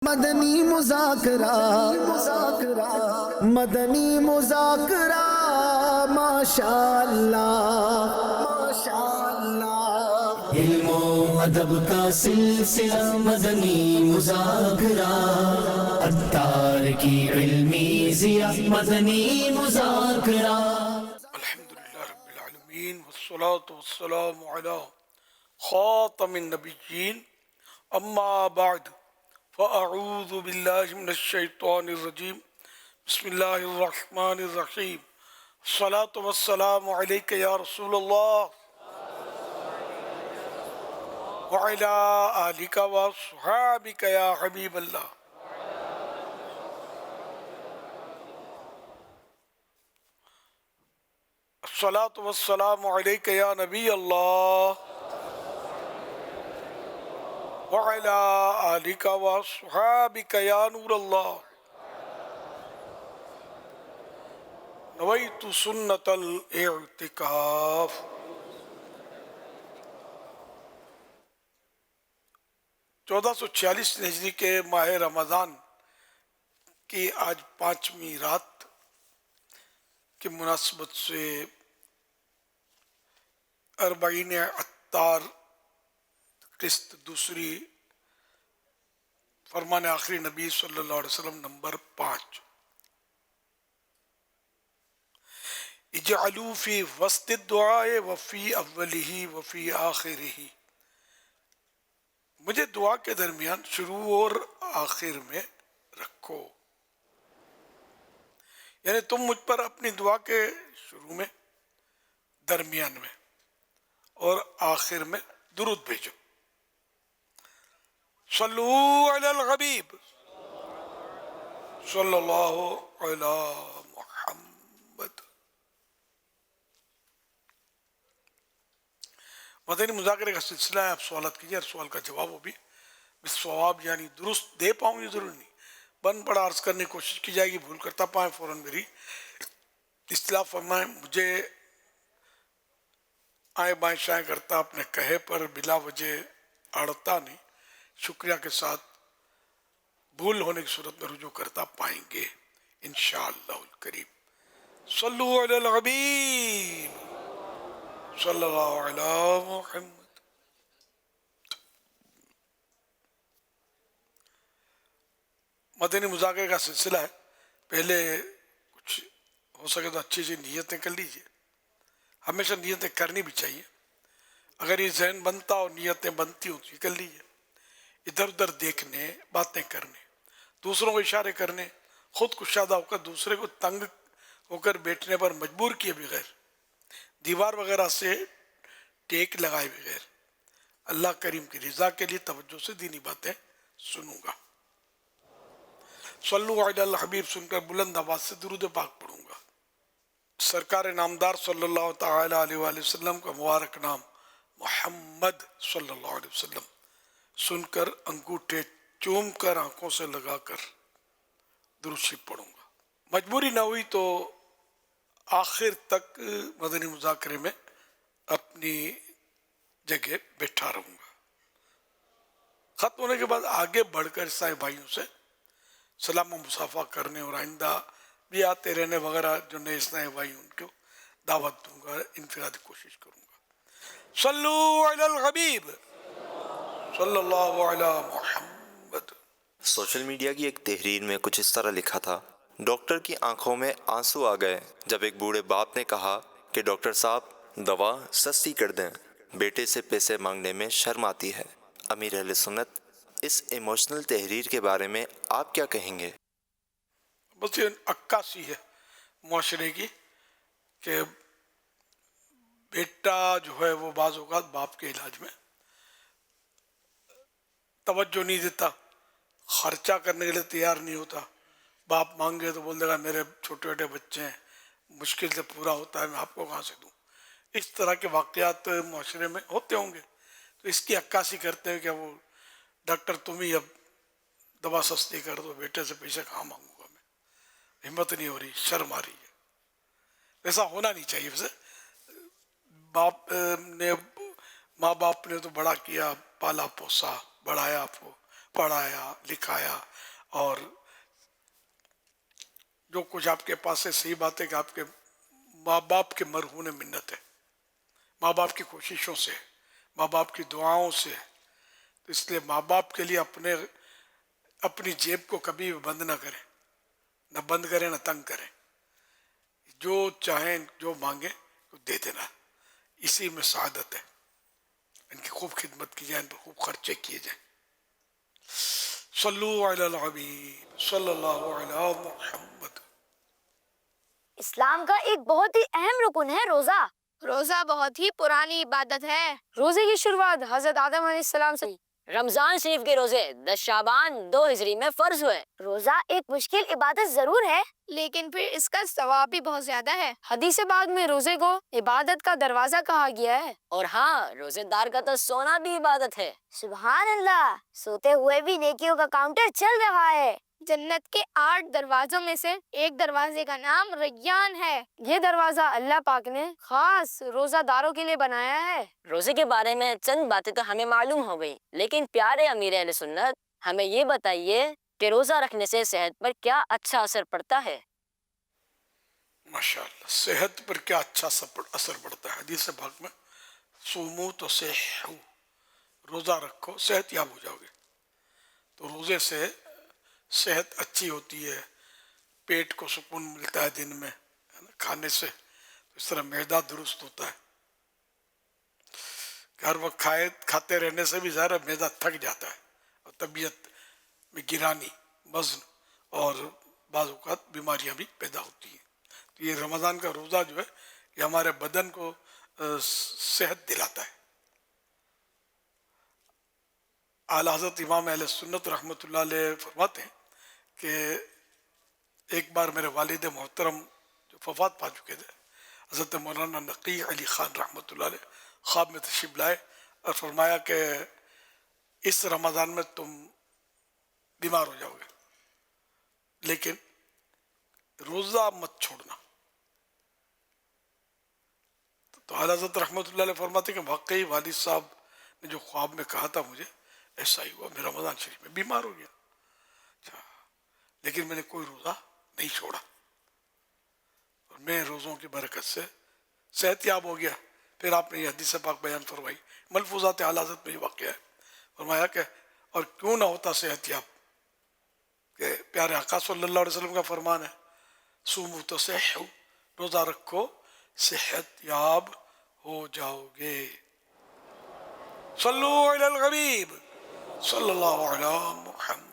مدنی مذاکرہ مدنی مذاکرہ ماشاء اللہ ماشاء اللہ، علم و ادب کا سلسلہ مدنی مذاکرہ، عطار کی علمی ضیاء مدنی مذاکرہ۔ الحمدللہ رب العالمین والصلاة والسلام علی خاتم النبیین، اما بعد فاعوذ باللہ من الشیطان الرجیم، بسم اللہ الرحمن الرحیم، الصلاة والسلام علیک یا رسول اللہ وعلی آلک واصحابک یا حبیب اللہ۔ الصلاة والسلام علیک یا نبی اللہ وعلی آلک واصحابک یا نور اللہ، نویت سنت الاعتکاف۔ 1446 ہجری کے ماہ رمضان کی آج 5ویں رات کی مناسبت سے 40 عطار قسط دوسری فرمان آخری نبی صلی اللہ علیہ وسلم نمبر 5، اجعلوا فی وسط الدعاء وفی اولہ وفی آخرہ، مجھے دعا کے درمیان شروع اور آخر میں رکھو، یعنی تم مجھ پر اپنی دعا کے شروع میں، درمیان میں اور آخر میں درود بھیجو۔ صلو علی الحبیب صلی اللہ علی محمد۔ مدنی مذاکرے کا سلسلہ ہے، آپ سوالات کیجئے، ہر سوال کا جواب ہو بھی بالصواب یعنی درست دے پاؤں، یہ ضرور نہیں، بن پڑا عرض کرنے کی کوشش کی جائے گی، بھول کرتا پائیں فوراً میری اصلاح فرمائیں۔ مجھے آئیں بائیں شائیں کرتا اپنے کہے پر بلا وجہ اڑتا نہیں، شکریہ کے ساتھ بھول ہونے کی صورت میں رجوع کرتا پائیں گے انشاءاللہ الکریم۔ صلو علی الحبیب صلی اللہ علی محمد۔ مدنی مذاکرے کا سلسلہ ہے، پہلے کچھ ہو سکے تو اچھی سی نیتیں کر لیجئے، ہمیشہ نیتیں کرنی بھی چاہیے، اگر یہ ذہن بنتا اور نیتیں بنتی ہوں تو یہ کر لیجئے، ادھر ادھر دیکھنے، باتیں کرنے، دوسروں کو اشارے کرنے، خود کشادہ ہو کر دوسرے کو تنگ ہو کر بیٹھنے پر مجبور کیے بغیر، دیوار وغیرہ سے ٹیک لگائے بغیر، اللہ کریم کی رضا کے لیے توجہ سے دینی باتیں سنوں گا۔ صلو علی الحبیب سن کر بلند آواز سے درود پاک پڑھوں گا۔ سرکار نامدار صلی اللہ تعالی علیہ وآلہ وسلم کا مبارک نام محمد صلی اللہ علیہ وسلم سن کر انگوٹھے چوم کر آنکھوں سے لگا کر درود شریف پڑھوں گا۔ مجبوری نہ ہوئی تو آخر تک مدنی مذاکرے میں اپنی جگہ بیٹھا رہوں گا۔ ختم ہونے کے بعد آگے بڑھ کر عیسائی بھائیوں سے سلام و مصافحہ کرنے اور آئندہ بھی آتے رہنے وغیرہ جو نئے عیسائی بھائی ان کو دعوت دوں گا، انفرادی کوشش کروں گا۔ صلو علی الحبیب صلی اللہ علی محمد۔ سوشل میڈیا کی ایک تحریر میں کچھ اس طرح لکھا تھا: ڈاکٹر کی آنکھوں میں آنسو آ گئے جب ایک بوڑھے باپ نے کہا کہ ڈاکٹر صاحب دوا سستی کر دیں، بیٹے سے پیسے مانگنے میں شرم آتی ہے۔ امیر اہل سنت، اس ایموشنل تحریر کے بارے میں آپ کیا کہیں گے؟ بس یہ عکاسی ہے معاشرے کی کہ بیٹا جو ہے وہ بعض اوقات باپ کے علاج میں توجہ نہیں دیتا، خرچہ کرنے کے لیے تیار نہیں ہوتا، باپ مانگے تو بول دے گا میرے چھوٹے چھوٹے بچے ہیں، مشکل سے پورا ہوتا ہے، میں آپ کو کہاں سے دوں۔ اس طرح کے واقعات معاشرے میں ہوتے ہوں گے، تو اس کی عکاسی کرتے ہیں کہ وہ ڈاکٹر تم ہی اب دوا سستی کر دو، بیٹے سے پیسے کہاں مانگوں گا میں، ہمت نہیں ہو رہی، شرم آ رہی ہے۔ ایسا ہونا نہیں چاہیے۔ ویسے ماں باپ نے تو بڑا کیا، پالا پوسا، بڑھایا آپ کو، پڑھایا لکھایا، اور جو کچھ آپ کے پاس ہے صحیح بات ہے کہ آپ کے ماں باپ کے مرہون منت ہے، ماں باپ کی کوششوں سے، ماں باپ کی دعاؤں سے. تو اس لیے ماں باپ کے لیے اپنی جیب کو کبھی بھی بند نہ کریں، نہ بند کریں نہ تنگ کریں. جو چاہیں جو مانگیں تو دے دینا، اسی میں سعادت ہے. ان کی خوب خدمت کی جائے، ان پر خوب خرچے کیے جائیں. صلو علی الحبیب صلی اللہ علی محمد. اسلام کا ایک بہت ہی اہم رکن ہے روزہ. روزہ بہت ہی پرانی عبادت ہے. روزے کی شروعات حضرت آدم علیہ السلام سے. رمضان شریف کے روزے 10 شعبان 2 ہجری میں فرض ہوئے. روزہ ایک مشکل عبادت ضرور ہے، لیکن پھر اس کا ثواب بھی بہت زیادہ ہے. حدیث بعد میں روزے کو عبادت کا دروازہ کہا گیا ہے. اور ہاں، روزے دار کا تو سونا بھی عبادت ہے. سبحان اللہ، سوتے ہوئے بھی نیکیوں کا کاؤنٹر چل رہا ہے. جنت کے 8 دروازوں میں سے ایک دروازے کا نام ریان ہے. یہ دروازہ اللہ پاک نے خاص روزہ داروں کے لیے بنایا ہے. روزے کے بارے میں چند باتیں تو ہمیں معلوم ہو گئی، لیکن پیارے امیر اہل سنت، ہمیں یہ بتائیے کہ روزہ رکھنے سے صحت پر کیا اچھا اثر پڑتا ہے؟ ماشاءاللہ، صحت پر کیا اچھا اثر پڑتا ہے. حدیث پاک میں صومو تو صحو، روزہ رکھو صحت یاب ہو جاؤ گے. تو روزے سے صحت اچھی ہوتی ہے، پیٹ کو سکون ملتا ہے دن میں کھانے سے. اس طرح معدہ درست ہوتا ہے. ہر وقت کھاتے رہنے سے بھی ظاہر معدہ تھک جاتا ہے، اور طبیعت میں گرانی، وزن اور بعض اوقات بیماریاں بھی پیدا ہوتی ہیں. تو یہ رمضان کا روزہ جو ہے یہ ہمارے بدن کو صحت دلاتا ہے. اعلیٰ حضرت امام اہل سنت رحمۃ اللہ علیہ فرماتے ہیں کہ ایک بار میرے والد محترم جو وفات پا چکے تھے، حضرت مولانا نقی علی خان رحمۃ اللہ علیہ، خواب میں تشریف لائے اور فرمایا کہ اس رمضان میں تم بیمار ہو جاؤ گے، لیکن روزہ مت چھوڑنا. تو اعلیٰ حضرت رحمۃ اللہ علیہ فرماتے ہیں کہ واقعی والد صاحب نے جو خواب میں کہا تھا مجھے ایسا ہی ہوا. میں رمضان شریف میں بیمار ہو گیا، لیکن میں نے کوئی روزہ نہیں چھوڑا، اور میں روزوں کی برکت سے صحت یاب ہو گیا. پھر آپ نے یہ حدیث پاک بیان فرمائی، ملفوظات اعلیٰ حضرت میں یہ واقعہ ہے. فرمایا کہ اور کیوں نہ ہوتا صحت یاب، کہ پیارے آقا صلی اللہ علیہ وسلم کا فرمان ہے صومو تصحوا، روزہ رکھو صحت یاب ہو جاؤ گے. صلو علی الحبیب صلی اللہ علی محمد.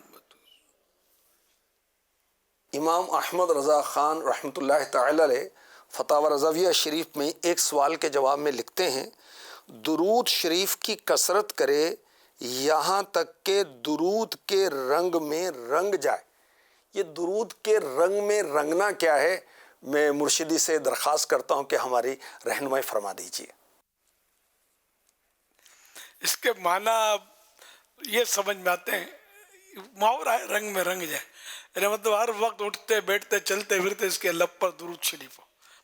امام احمد رضا خان رحمۃ اللہ تعالی علیہ فتاوی رضویہ شریف میں ایک سوال کے جواب میں لکھتے ہیں، درود شریف کی کثرت کرے یہاں تک کہ درود کے رنگ میں رنگ جائے. یہ درود کے رنگ میں رنگنا کیا ہے؟ میں مرشدی سے درخواست کرتا ہوں کہ ہماری رہنمائی فرما دیجیے. اس کے معنی یہ سمجھ میں آتے ہیں، محاورہ ہے رنگ میں رنگ جائے، یعنی مطلب ہر وقت اٹھتے بیٹھتے چلتے پھرتے اس کے لب پر درود شریف ہو،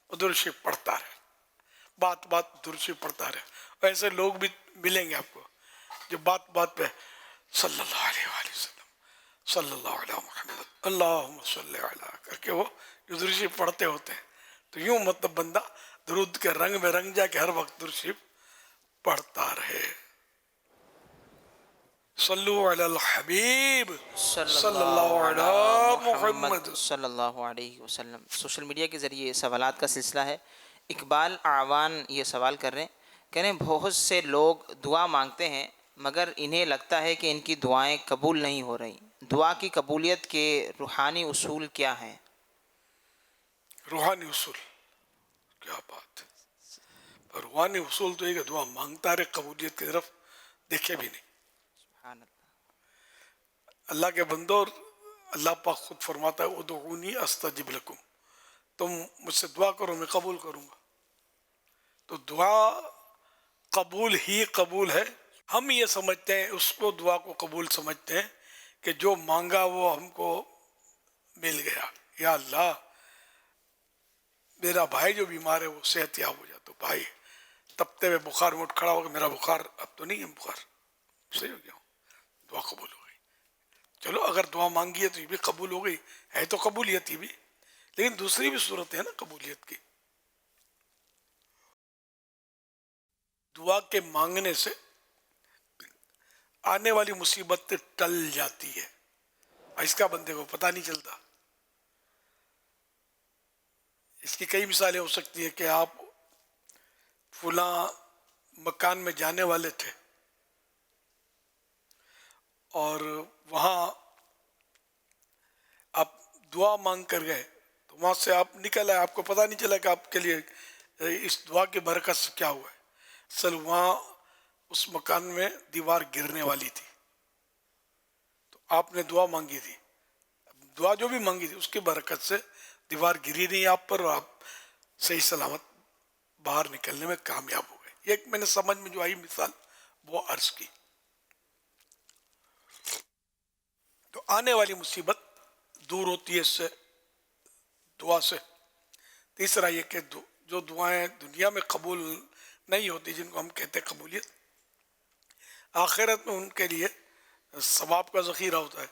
وہ درود شریف پڑھتا رہے، بات درود شریف پڑھتا رہے. اور ایسے لوگ بھی ملیں گے آپ کو جو بات پہ صلی اللہ علیہ وآلہ وسلم، صلی اللہ علیہ محمد، اللہم صلی علیہ کر کے وہ جو درود شریف پڑھتے ہوتے ہیں. تو یوں مطلب بندہ درود کے رنگ میں رنگ جا کے ہر وقت درود شریف پڑھتا رہے. صلو علی الحبیب صلی اللہ علی محمد صلی اللہ علیہ وسلم. سوشل میڈیا کے ذریعے سوالات کا سلسلہ ہے. اقبال اعوان یہ سوال کر رہے ہیں، کہہ رہے ہیں بہت سے لوگ دعا مانگتے ہیں مگر انہیں لگتا ہے کہ ان کی دعائیں قبول نہیں ہو رہی. دعا کی قبولیت کے روحانی اصول کیا ہیں؟ روحانی اصول کیا بات ہے. روحانی اصول تو یہ کہ دعا مانگتا رہے، قبولیت کی طرف دیکھے بھی نہیں. اللہ کے بندو، اللہ پاک خود فرماتا ہے ادعونی استجب لکم، تم مجھ سے دعا کرو میں قبول کروں گا. تو دعا قبول ہی قبول ہے. ہم یہ سمجھتے ہیں، اس کو دعا کو قبول سمجھتے ہیں کہ جو مانگا وہ ہم کو مل گیا. یا اللہ میرا بھائی جو بیمار ہے وہ صحت یاب ہو جائے، تو بھائی تپتے ہوئے بخار میں اٹھ کھڑا ہوگا، میرا بخار اب تو نہیں ہے، بخار صحیح ہو گیا، دعا قبول ہو گئی. چلو اگر دعا مانگی ہے تو یہ بھی قبول ہو گئی ہے، تو قبولیت ہی بھی، لیکن دوسری بھی صورت ہے نا قبولیت کی. دعا کے مانگنے سے آنے والی مصیبت ٹل جاتی ہے، اس کا بندے کو پتہ نہیں چلتا. اس کی کئی مثالیں ہو سکتی ہیں کہ آپ فلاں مکان میں جانے والے تھے اور وہاں آپ دعا مانگ کر گئے، تو وہاں سے آپ نکل آئے، آپ کو پتہ نہیں چلا کہ آپ کے لیے اس دعا کی برکت سے کیا ہوا ہے. اصل وہاں اس مکان میں دیوار گرنے والی تھی، تو آپ نے دعا مانگی تھی، دعا جو بھی مانگی تھی اس کی برکت سے دیوار گری نہیں آپ پر، اور آپ صحیح سلامت باہر نکلنے میں کامیاب ہو گئے. یہ ایک میں نے سمجھ میں جو آئی مثال وہ عرض کی. تو آنے والی مصیبت دور ہوتی ہے اس سے، دعا سے. تیسرا یہ کہ جو دعائیں دنیا میں قبول نہیں ہوتی، جن کو ہم کہتے ہیں قبولیت، آخرت میں ان کے لیے ثواب کا ذخیرہ ہوتا ہے.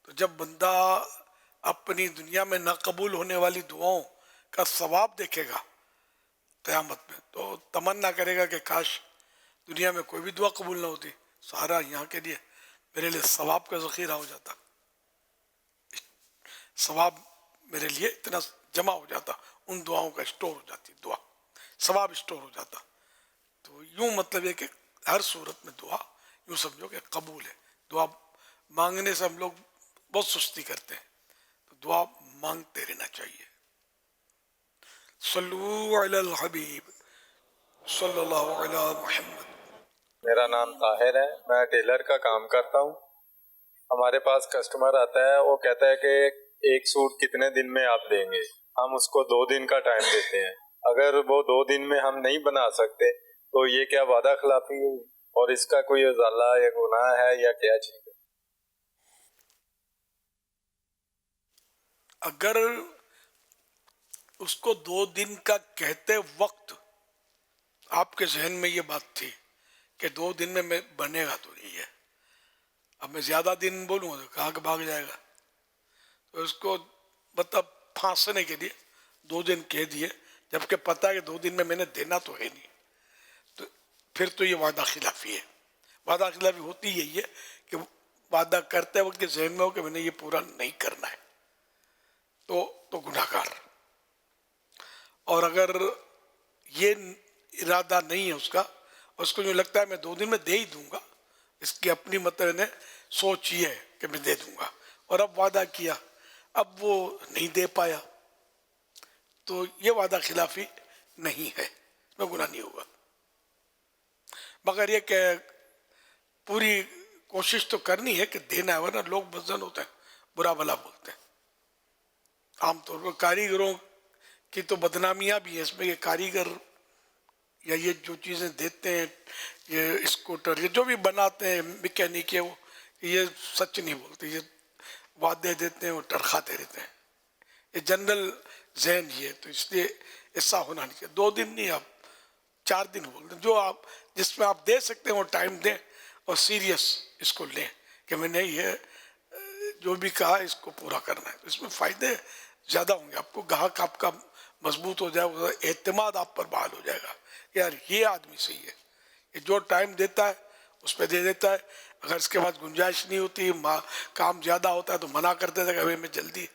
تو جب بندہ اپنی دنیا میں نہ قبول ہونے والی دعاؤں کا ثواب دیکھے گا قیامت میں، تو تمنا کرے گا کہ کاش دنیا میں کوئی بھی دعا قبول نہ ہوتی، سارا یہاں کے لیے میرے لیے ثواب کا ذخیرہ ہو جاتا، ثواب میرے لیے اتنا جمع ہو جاتا، ان دعاؤں کا اسٹور ہو جاتی، دعا ثواب اسٹور ہو جاتا. تو یوں مطلب ہے کہ ہر صورت میں دعا یوں سمجھو کہ قبول ہے. دعا مانگنے سے ہم لوگ بہت سستی کرتے ہیں، تو دعا مانگتے رہنا چاہیے. صلو علی الحبیب صلی اللہ علی محمد. میرا نام طاہر ہے، میں ٹیلر کا کام کرتا ہوں. ہمارے پاس کسٹمر آتا ہے، وہ کہتا ہے کہ ایک سوٹ کتنے دن میں آپ دیں گے؟ ہم اس کو 2 دن کا ٹائم دیتے ہیں. اگر وہ 2 دن میں ہم نہیں بنا سکتے تو یہ کیا وعدہ خلافی ہے اور اس کا کوئی ضالہ یا گناہ ہے یا کیا چیز ہے؟ اگر اس کو 2 دن کا کہتے وقت آپ کے ذہن میں یہ بات تھی کہ 2 دن میں بنے گا تو نہیں ہے، اب میں زیادہ دن بولوں تو کہاں کہ بھاگ جائے گا، تو اس کو مطلب پھانسنے کے لیے 2 دن کہہ دیے، جبکہ پتہ ہے کہ 2 دن میں نے دینا تو ہے نہیں، تو پھر تو یہ وعدہ خلافی ہے. وعدہ خلافی ہوتی یہی ہے کہ وعدہ کرتے وقت کے ذہن میں ہو کہ میں نے یہ پورا نہیں کرنا ہے، تو گناہ گار. اور اگر یہ ارادہ نہیں ہے اس کا، اور اس کو جو لگتا ہے میں 2 دن میں دے ہی دوں گا، اس کی اپنی مطلب نے سوچ یہ ہے کہ میں دے دوں گا، اور اب وعدہ کیا اب وہ نہیں دے پایا، تو یہ وعدہ خلافی نہیں ہے، اس میں گناہ نہیں ہوگا. مگر یہ کہ پوری کوشش تو کرنی ہے کہ دینا ہے، ورنہ لوگ بزن ہوتے ہیں، برا بھلا بولتے ہیں. عام طور پر کاریگروں کی تو بدنامیاں بھی ہیں اس میں، یہ کاریگر یا یہ جو چیزیں دیتے ہیں، یہ اسکوٹر یہ جو بھی بناتے ہیں میکینک، یہ سچ نہیں بولتے، یہ وعدے دیتے ہیں اور ٹرخاتے رہتے ہیں. یہ جنرل ذہن یہ ہے، تو اس لیے ایسا ہونا نہیں چاہیے. 2 دن نہیں، آپ 4 دن بولتے ہیں، جو آپ جس میں آپ دے سکتے ہیں وہ ٹائم دیں، اور سیریس اس کو لیں کہ میں نے یہ جو بھی کہا اس کو پورا کرنا ہے. تو اس میں فائدے زیادہ ہوں گے، آپ کو گاہک آپ کا مضبوط ہو جائے گا، اعتماد آپ پر بحال ہو جائے گا، یار یہ آدمی صحیح ہے، یہ جو ٹائم دیتا ہے اس پہ دے دیتا ہے. اگر اس کے بعد گنجائش نہیں ہوتی، کام زیادہ ہوتا ہے تو منع کر دیتا ہے کہ ابھی میں جلدی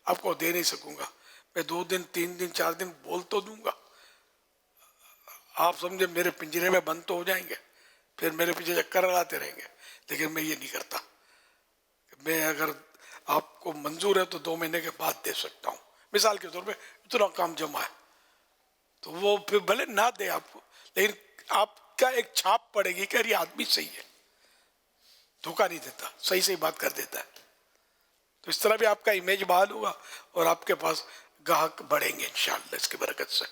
آپ کو دے نہیں سکوں گا، میں 2 دن 3 دن 4 دن بول تو دوں گا، آپ سمجھے میرے پنجرے میں بند تو ہو جائیں گے، پھر میرے پیچھے چکر لگاتے رہیں گے. لیکن میں یہ نہیں کرتا، میں اگر آپ کو منظور ہے تو 2 مہینے کے بعد دے سکتا ہوں. مثال کے طور پہ اتنا کام جمع ہے تو وہ پھر بھلے نہ دے آپ کو، لیکن آپ کا ایک چھاپ پڑے گی کہ یہ آدمی صحیح ہے، دھوکہ نہیں دیتا، صحیح بات کر دیتا ہے. تو اس طرح بھی آپ کا امیج بحال ہوگا اور آپ کے پاس گاہک بڑھیں گے انشاءاللہ اس کی برکت سے.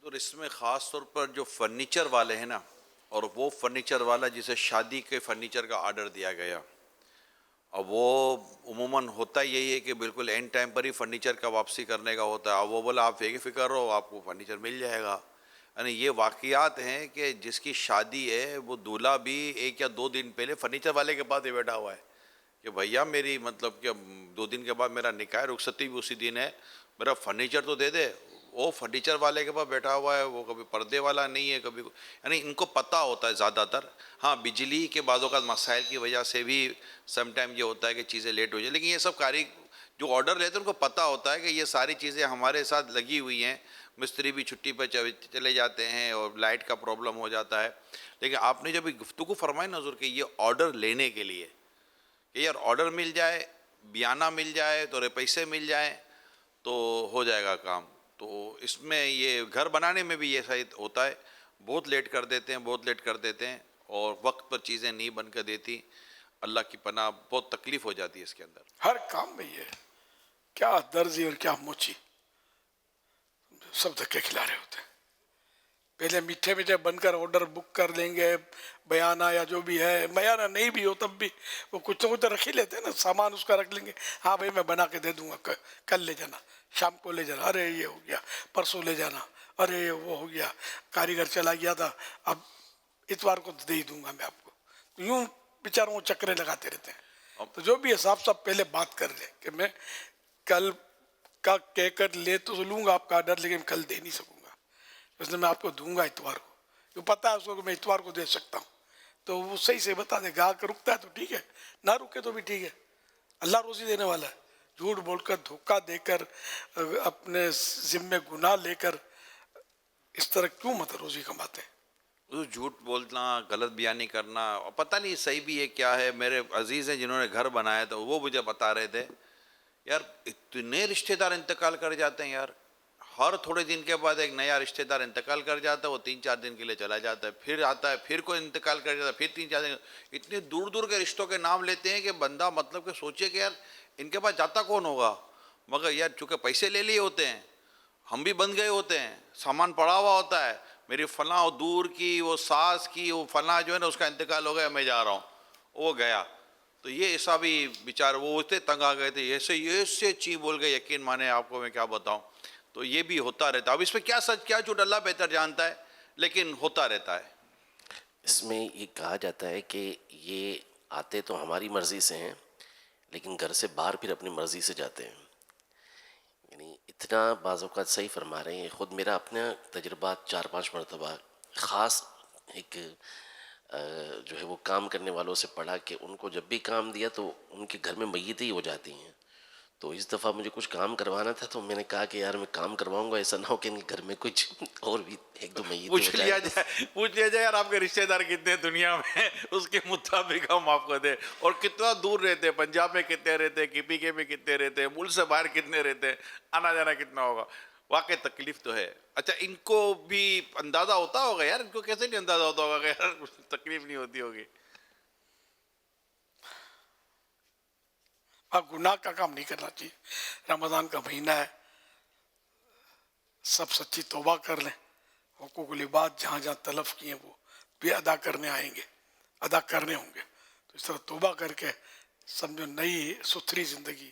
اور اس میں خاص طور پر جو فرنیچر والے ہیں نا، اور وہ فرنیچر والا جسے شادی کے فرنیچر کا آرڈر دیا گیا، اب وہ عموماً ہوتا یہی ہے کہ بالکل and time per he furniture کا واپسی کرنے کا ہوتا ہے. اب وہ بولا آپ فکر فکر رہو، آپ کو فرنیچر مل جائے گا. یعنی یہ واقعات ہیں کہ جس کی شادی ہے وہ دولہا بھی 1 یا 2 دن پہلے فرنیچر والے کے پاس ہی بیٹھا ہوا ہے کہ بھیا میری مطلب کہ 2 دن کے بعد میرا نکاح ہے، رخصتی بھی اسی دن ہے، میرا فرنیچر تو دے دے. وہ فرنیچر والے کے پاس بیٹھا ہوا ہے، وہ کبھی پردے والا نہیں ہے، کبھی یعنی ان کو پتہ ہوتا ہے زیادہ تر. ہاں بجلی کے بعض اوقات مسائل کی وجہ سے بھی سم ٹائم یہ ہوتا ہے کہ چیزیں لیٹ ہو جائیں، لیکن یہ سب جو آرڈر لیتے ہیں ان کو پتہ ہوتا ہے کہ یہ ساری چیزیں ہمارے ساتھ لگی ہوئی ہیں. مستری بھی چھٹی پہ چلے جاتے ہیں اور لائٹ کا پرابلم ہو جاتا ہے. لیکن آپ نے جب گفتگو فرمائی نا حضور کہ یہ آرڈر لینے کے لیے کہ یار آرڈر مل جائے، بیانہ مل جائے، تو پیسے مل جائیں تو ہو جائے گا کام. تو اس میں یہ گھر بنانے میں بھی یہ شاید ہوتا ہے، بہت لیٹ کر دیتے ہیں اور وقت پر چیزیں نہیں بن کر دیتی. اللہ کی پناہ، بہت تکلیف ہو جاتی ہے اس کے اندر. ہر کام میں یہ ہے، کیا درزی اور کیا موچی سب دھکے کھلا رہے ہوتے ہیں. پہلے میٹھے میٹھے بن کر آرڈر بک کر لیں گے، بیانہ یا جو بھی ہے، بیانہ نہیں بھی ہو تب بھی وہ کچھ نہ کچھ رکھ ہی لیتے ہیں نا، سامان اس کا رکھ لیں گے. ہاں بھائی میں بنا کے دے دوں گا، کل لے جانا، شام کو لے جانا، ارے یہ ہو گیا، پرسوں لے جانا، ارے وہ ہو گیا، کاریگر چلا گیا تھا، اب اتوار کو دے ہی دوں گا میں آپ کو. یوں بیچاروں کو چکرے لگاتے رہتے ہیں. تو جو بھی ہے صاحب پہلے بات کر لیں کہ میں کل کا کہہ کر لے تو لوں گا آپ کا آرڈر، لیکن کل دے نہیں سکوں گا، اس نے میں آپ کو دوں گا اتوار کو. جو پتہ ہے اس کو کہ میں اتوار کو دے سکتا ہوں، تو وہ صحیح سے بتا دے. گاہک رکتا ہے تو ٹھیک ہے، نہ رکے تو بھی ٹھیک ہے، اللہ روزی دینے والا ہے. جھوٹ بول کر، دھوکہ دے کر، اپنے ذمے گناہ لے کر اس طرح کیوں مت روزی کماتے ہیں؟ جھوٹ بولنا، غلط بیانی کرنا، اور پتہ نہیں صحیح بھی ہے کیا ہے. میرے عزیز ہیں جنہوں نے گھر بنایا تھا وہ مجھے بتا رہے تھے یار اتنے رشتہ دار انتقال کر جاتے ہیں یار، ہر تھوڑے دن کے بعد ایک نیا رشتہ دار انتقال کر جاتا ہے، وہ 3-4 دن کے لیے چلا جاتا ہے، پھر آتا ہے، پھر کوئی انتقال کر جاتا ہے، پھر 3-4 دن. اتنے دور دور کے رشتوں کے نام لیتے ہیں کہ بندہ مطلب کہ سوچے کہ یار ان کے پاس جاتا کون ہوگا. مگر یار چونکہ پیسے لے لیے ہوتے ہیں، ہم بھی بند گئے ہوتے ہیں، سامان پڑا ہوا ہوتا ہے، میری فلاں دور کی وہ ساس کی وہ فلاں جو ہے نا اس کا انتقال ہو گیا، میں جا رہا ہوں، وہ گیا. تو یہ ایسا بھی بیچارے وہ اتنے تنگ آ گئے تھے، ایسے چی بول گئے، یقین مانے آپ کو میں کیا بتاؤں. تو یہ بھی ہوتا رہتا ہے. اب اس پہ کیا سچ کیا جھوٹ اللہ بہتر جانتا ہے، لیکن ہوتا رہتا ہے. اس میں یہ کہا جاتا ہے کہ یہ آتے تو ہماری مرضی سے ہیں لیکن گھر سے باہر پھر اپنی مرضی سے جاتے ہیں. یعنی اتنا بعض اوقات صحیح فرما رہے ہیں. خود میرا اپنا تجربات 4-5 مرتبہ خاص ایک جو ہے وہ کام کرنے والوں سے پڑھا کہ ان کو جب بھی کام دیا تو ان کے گھر میں میتیں ہی ہو جاتی ہیں. تو اس دفعہ مجھے کچھ کام کروانا تھا تو میں نے کہا کہ یار میں کام کرواؤں گا، ایسا نہ ہو کہ ان کے گھر میں کچھ اور بھی 1-2 میتیں ہو پوچھ لیا جائے یار آپ کے رشتہ دار کتنے دنیا میں، اس کے مطابق ہم آپ کو دیں. اور کتنا دور رہتے ہیں، پنجاب میں کتنے رہتے ہیں، کے پی کے میں کتنے رہتے ہیں، ملک سے باہر کتنے رہتے ہیں، آنا جانا کتنا ہوگا. واقعی تکلیف تو ہے. اچھا ان کو بھی اندازہ ہوتا ہوگا یار، ان کو کیسے نہیں اندازہ ہوتا ہوگا کہ یار تکلیف نہیں ہوتی ہوگی. گناہ کا کام نہیں کرنا چاہیے. رمضان کا مہینہ ہے، سب سچی توبہ کر لیں. حقوق العباد جہاں جہاں تلف کیے وہ بھی ادا کرنے آئیں گے، ادا کرنے ہوں گے. تو اس طرح توبہ کر کے سمجھو نئی ستھری زندگی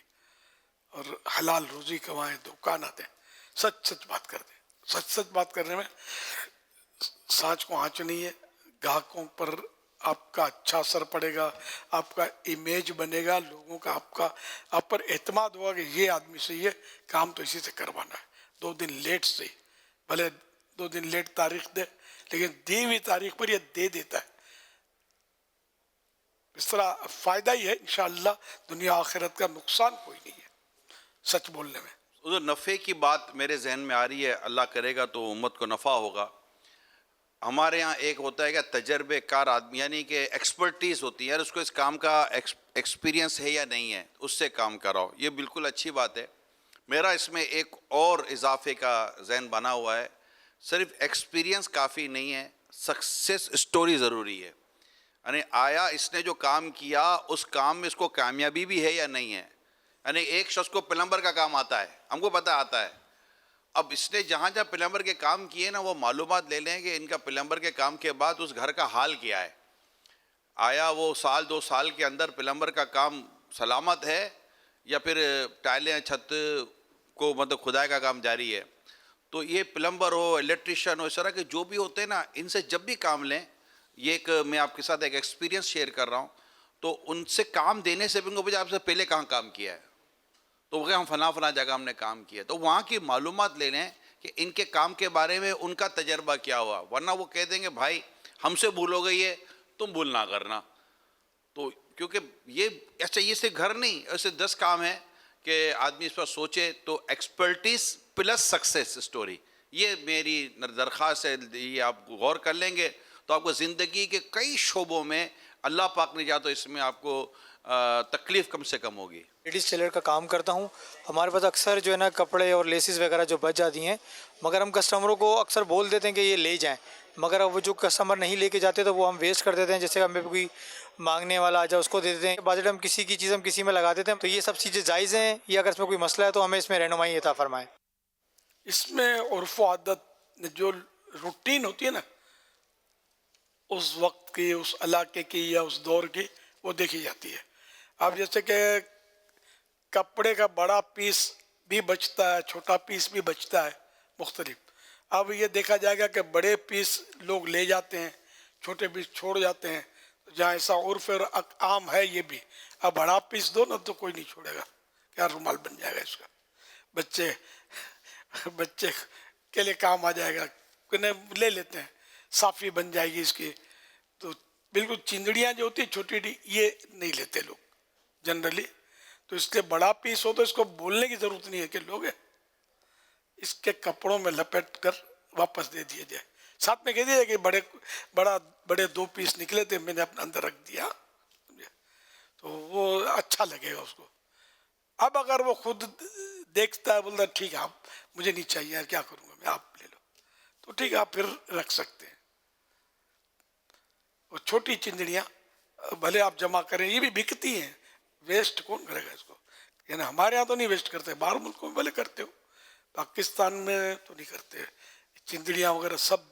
اور حلال روزی کمائیں، دھوکہ نہ دیں، سچ بات کر دیں. سچ بات کرنے میں سانچ کو آنچ نہیں ہے. گاہکوں پر آپ کا اچھا اثر پڑے گا، آپ کا امیج بنے گا، لوگوں کا آپ پر اعتماد ہوگا کہ یہ آدمی سے یہ کام تو اسی سے کروانا ہے. 2 دن لیٹ سے، بھلے 2 دن لیٹ تاریخ دے لیکن دی ہوئی تاریخ پر یہ دے دیتا ہے. اس طرح فائدہ ہی ہے انشاءاللہ، دنیا آخرت کا نقصان کوئی نہیں ہے سچ بولنے میں. ادھر نفع کی بات میرے ذہن میں آ رہی ہے، اللہ کرے گا تو امت کو نفع ہوگا. ہمارے ہاں ایک ہوتا ہے کہ تجربے کار آدمی، یعنی کہ ایکسپرٹیز ہوتی ہے، یار اس کو اس کام کا ایکسپیرینس ہے یا نہیں ہے، اس سے کام کراؤ. یہ بالکل اچھی بات ہے. میرا اس میں ایک اور اضافے کا ذہن بنا ہوا ہے، صرف ایکسپیرینس کافی نہیں ہے، سکسیس اسٹوری ضروری ہے. یعنی آیا اس نے جو کام کیا اس کام میں اس کو کامیابی بھی ہے یا نہیں ہے. یعنی ایک شخص کو پلمبر کا کام آتا ہے، ہم کو پتہ آتا ہے، اب اس نے جہاں جہاں پلمبر کے کام کیے نا وہ معلومات لے لیں کہ ان کا پلمبر کے کام کے بعد اس گھر کا حال کیا ہے. آیا وہ 1-2 سال کے اندر پلمبر کا کام سلامت ہے یا پھر ٹائلیں چھت کو مطلب کھدائی کا کام جاری ہے. تو یہ پلمبر ہو، الیکٹریشین ہو، اس طرح کے جو بھی ہوتے ہیں نا، ان سے جب بھی کام لیں، یہ ایک میں آپ کے ساتھ ایک ایکسپیرینس شیئر کر رہا ہوں. تو ان سے کام دینے سے بھی ان کو پوچھا آپ سے پہلے کہاں کام کیا ہے، تو وہ کہ ہم فلاں جگہ ہم نے کام کیا، تو وہاں کی معلومات لے لیں کہ ان کے کام کے بارے میں ان کا تجربہ کیا ہوا، ورنہ وہ کہہ دیں گے بھائی ہم سے بھول ہو گئی ہے تم بھول نہ کرنا. تو کیونکہ یہ ایسا یہ صرف گھر نہیں، ایسے 10 کام ہیں کہ آدمی اس پر سوچے. تو ایکسپرٹیز پلس سکسیس سٹوری، یہ میری درخواست ہے. یہ آپ غور کر لیں گے تو آپ کو زندگی کے کئی شعبوں میں اللہ پاک نے جاتا، اس میں آپ کو تکلیف کم سے کم ہوگی. لیڈیز ٹیلر کا کام کرتا ہوں. ہمارے پاس اکثر جو ہے نا کپڑے اور لیسز وغیرہ جو بچ جاتی ہیں، مگر ہم کسٹمروں کو اکثر بول دیتے ہیں کہ یہ لے جائیں، مگر وہ جو کسٹمر نہیں لے کے جاتے تو وہ ہم ویسٹ کر دیتے ہیں. جیسے ہمیں کوئی مانگنے والا آ جائے اس کو دے دیتے ہیں، بعض ہم کسی کی چیز ہم کسی میں لگا دیتے ہیں. تو یہ سب چیزیں جائز ہیں، یا اگر اس میں کوئی مسئلہ ہے تو ہمیں اس میں رہنمائی عطا فرمائیں. اس میں عرف و عادت جو روٹین ہوتی ہے نا، اس وقت کی، اس علاقے کی یا اس دور کی، وہ دیکھی جاتی ہے. اب جیسے کہ کپڑے کا بڑا پیس بھی بچتا ہے، چھوٹا پیس بھی بچتا ہے مختلف. اب یہ دیکھا جائے گا کہ بڑے پیس لوگ لے جاتے ہیں، چھوٹے پیس چھوڑ جاتے ہیں. جہاں ایسا عرف اور عام ہے یہ بھی. اب بڑا پیس دو نا تو کوئی نہیں چھوڑے گا، کیا رومال بن جائے گا اس کا، بچے کے لیے کام آ جائے گا، لے لیتے ہیں، صافی بن جائے گی اس کی. تو بالکل چندڑیاں جو ہوتی ہیں چھوٹی یہ نہیں لیتے لوگ جنرلی. تو اس لیے بڑا پیس ہو تو اس کو بولنے کی ضرورت نہیں ہے کہ لوگ اس کے کپڑوں میں لپیٹ کر واپس دے دیے جائے. ساتھ میں کہہ دیا کہ بڑے 2 پیس نکلے تھے، میں نے اپنے اندر رکھ دیا، تو وہ اچھا لگے گا اس کو. اب اگر وہ خود دیکھتا ہے، بولتا ہے ٹھیک ہے آپ مجھے نہیں چاہیے، کیا کروں گا میں، آپ لے لو، تو ٹھیک ہے آپ پھر رکھ سکتے ہیں. وہ چھوٹی چندڑیاں بھلے آپ جمع کریں، یہ بھی بکتی ہیں، ویسٹ کون کرے گا اس کو. یعنی ہمارے ہاں تو نہیں ویسٹ کرتے، باہر ملکوں میں بھلے کرتے ہو، پاکستان میں تو نہیں کرتے. چندڑیاں وغیرہ سب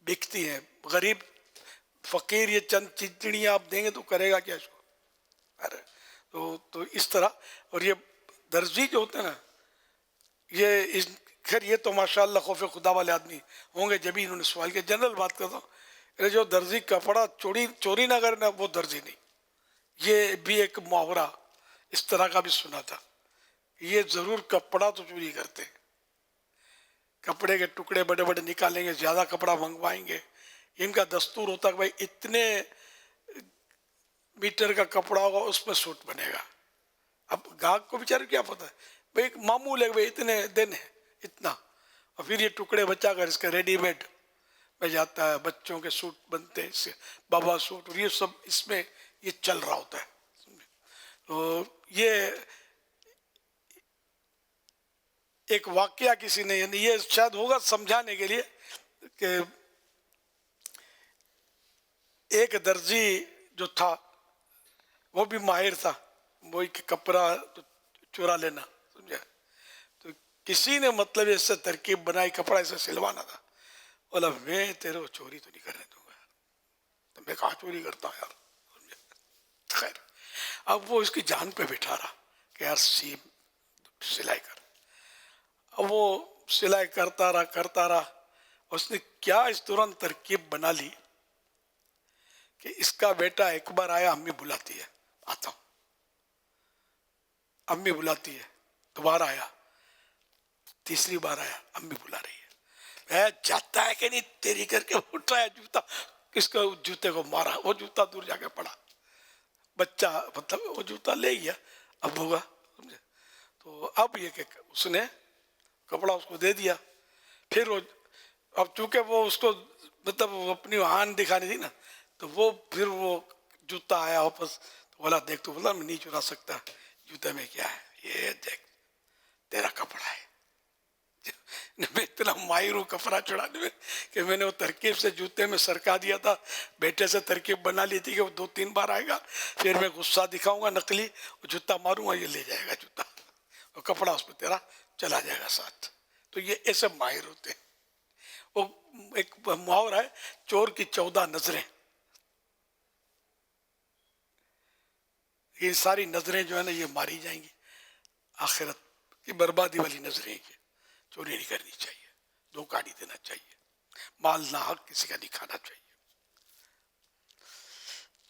بکتی ہیں. غریب فقیر یہ چند چندڑیاں آپ دیں گے تو کرے گا کیا اس کو. تو اس طرح. اور یہ درزی جو ہوتے ہیں نا، یہ خیر یہ تو ماشاءاللہ خوف خدا والے آدمی ہوں گے جبھی انہوں نے سوال کیا. جنرل بات کرتا ہوں، جو درزی کپڑا چوری نہ کرنا وہ درزی نہیں. یہ بھی ایک محاورہ اس طرح کا بھی سنا تھا. یہ ضرور کپڑا تو چوری کرتے ہیں، کپڑے کے ٹکڑے بڑے بڑے نکالیں گے، زیادہ کپڑا منگوائیں گے. ان کا دستور ہوتا ہے کہ بھائی اتنے میٹر کا کپڑا ہوگا اس میں سوٹ بنے گا. اب گاہک کو بیچارے کیا پتہ ہے، بھائی ایک معمول ہے بھائی اتنے دن ہے اتنا، اور پھر یہ ٹکڑے بچا کر اس کا ریڈی میڈ میں جاتا ہے. بچوں کے سوٹ بنتے ہیں اس سے، بابا سوٹ، اور یہ سب اس میں یہ چل رہا ہوتا ہے. تو یہ ایک واقعہ کسی نے، یعنی یہ شاید ہوگا سمجھانے کے لیے کہ ایک درزی جو تھا وہ بھی ماہر تھا، وہی کہ کپڑا چورا لینا، سمجھا. تو کسی نے مطلب اس سے ترکیب بنائی، کپڑا اسے سلوانا تھا. بولا میں تیرے کو چوری تو نہیں کرنے دوں گا. تو میں کہاں چوری کرتا ہوں یار. خیر اب وہ اس کی جان پہ بٹھا رہا کہ یار سلائی کر. اب وہ سلائی کرتا رہا. اس نے کیا اس دوران ترکیب بنا لی کہ اس کا بیٹا ایک بار آیا، امی بلاتی ہے، آتا ہوں. امی بلاتی ہے، دوبارہ آیا، تیسری بار آیا، امی بلا رہی ہے. جاتا ہے کہ نہیں تیری کر کے اٹھایا جوتا، کس کو جوتے کو مارا، وہ جوتا دور جا کے پڑا. بچہ مطلب وہ جوتا لے گیا اب ہوگا، سمجھے. تو اب یہ کہ اس نے کپڑا اس کو دے دیا. پھر وہ اب چونکہ وہ اس کو مطلب اپنی ہان دکھانی تھی نا، تو وہ پھر وہ جوتا آیا واپس. تو بولا دیکھ، تو بولا میں نہیں چرا سکتا، جوتے میں کیا ہے، یہ دیکھ تیرا کپڑا ہے. میں اتنا ماہر ہوں کپڑا چڑھانے میں کہ میں نے وہ ترکیب سے جوتے میں سرکا دیا تھا. بیٹے سے ترکیب بنا لی تھی کہ وہ 2-3 بار آئے گا، پھر میں غصہ دکھاؤں گا نقلی، جوتا ماروں گا، یہ لے جائے گا جوتا، اور کپڑا اس میں تیرا چلا جائے گا ساتھ. تو یہ ایسے ماہر ہوتے ہیں. وہ ایک محاورہ ہے، چور کی 14 نظریں. یہ ساری نظریں جو ہے نا یہ ماری جائیں گی، آخرت کی بربادی والی نظریں ہیں. چوری نہیں کرنی چاہیے، دھوکہ نہیں دینا چاہیے، مال نہ حق کسی کا نہیں کھانا چاہیے.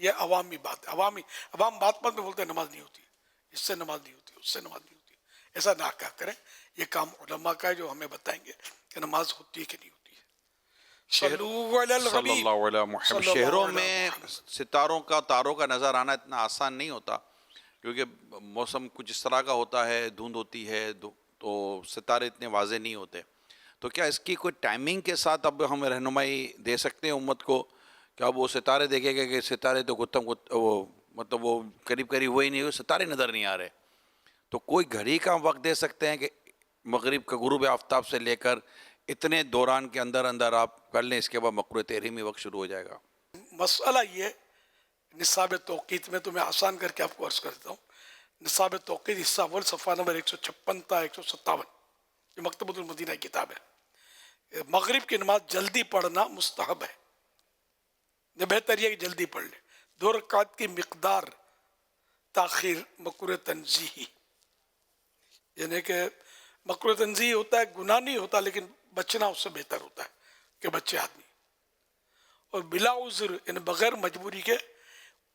یہ عوامی بات ہے. عوام بات میں بولتے ہیں نماز نہیں ہوتی، اس سے نماز نہیں ہوتی، اس سے نماز نہیں ہوتی. ایسا نہ کیا کریں. یہ کام علماء کا ہے جو ہمیں بتائیں گے کہ نماز ہوتی ہے کہ نہیں ہوتی ہے. صلو علی صلی الحبیب اللہ علیہ محمد. صلی اللہ شہروں علی میں محمد. ستاروں کا تاروں کا نظر آنا اتنا آسان نہیں ہوتا، کیونکہ موسم کچھ اس طرح کا ہوتا ہے، دھند ہوتی ہے، تو ستارے اتنے واضح نہیں ہوتے. تو کیا اس کی کوئی ٹائمنگ کے ساتھ اب ہم رہنمائی دے سکتے ہیں امت کو کہ اب وہ ستارے دیکھے گا کہ ستارے تو مطلب وہ قریب ہوئے ہی نہیں ہوئے، ستارے نظر نہیں آ رہے، تو کوئی گھڑی کا وقت دے سکتے ہیں کہ مغرب کا غروب آفتاب سے لے کر اتنے دوران کے اندر آپ کر لیں، اس کے بعد مکروہ تحریمی وقت شروع ہو جائے گا؟ مسئلہ یہ نصاب توقیت میں تو میں آسان کر کے آپ کو عرض کرتا ہوں. نصاب توقیت حصہ اول صفحہ نمبر 156 تا 157، یہ مکتبۃ المدینہ کی کتاب ہے. مغرب کی نماز جلدی پڑھنا مستحب ہے، یہ بہتر یہ کہ جلدی پڑھ لیں. 2 رکعت کی مقدار تاخیر مکروہ تنزیہی، یعنی کہ مکروہ تنزیہی ہوتا ہے، گناہ نہیں ہوتا، لیکن بچنا اس سے بہتر ہوتا ہے کہ بچے آدمی. اور بلا عذر یعنی بغیر مجبوری کے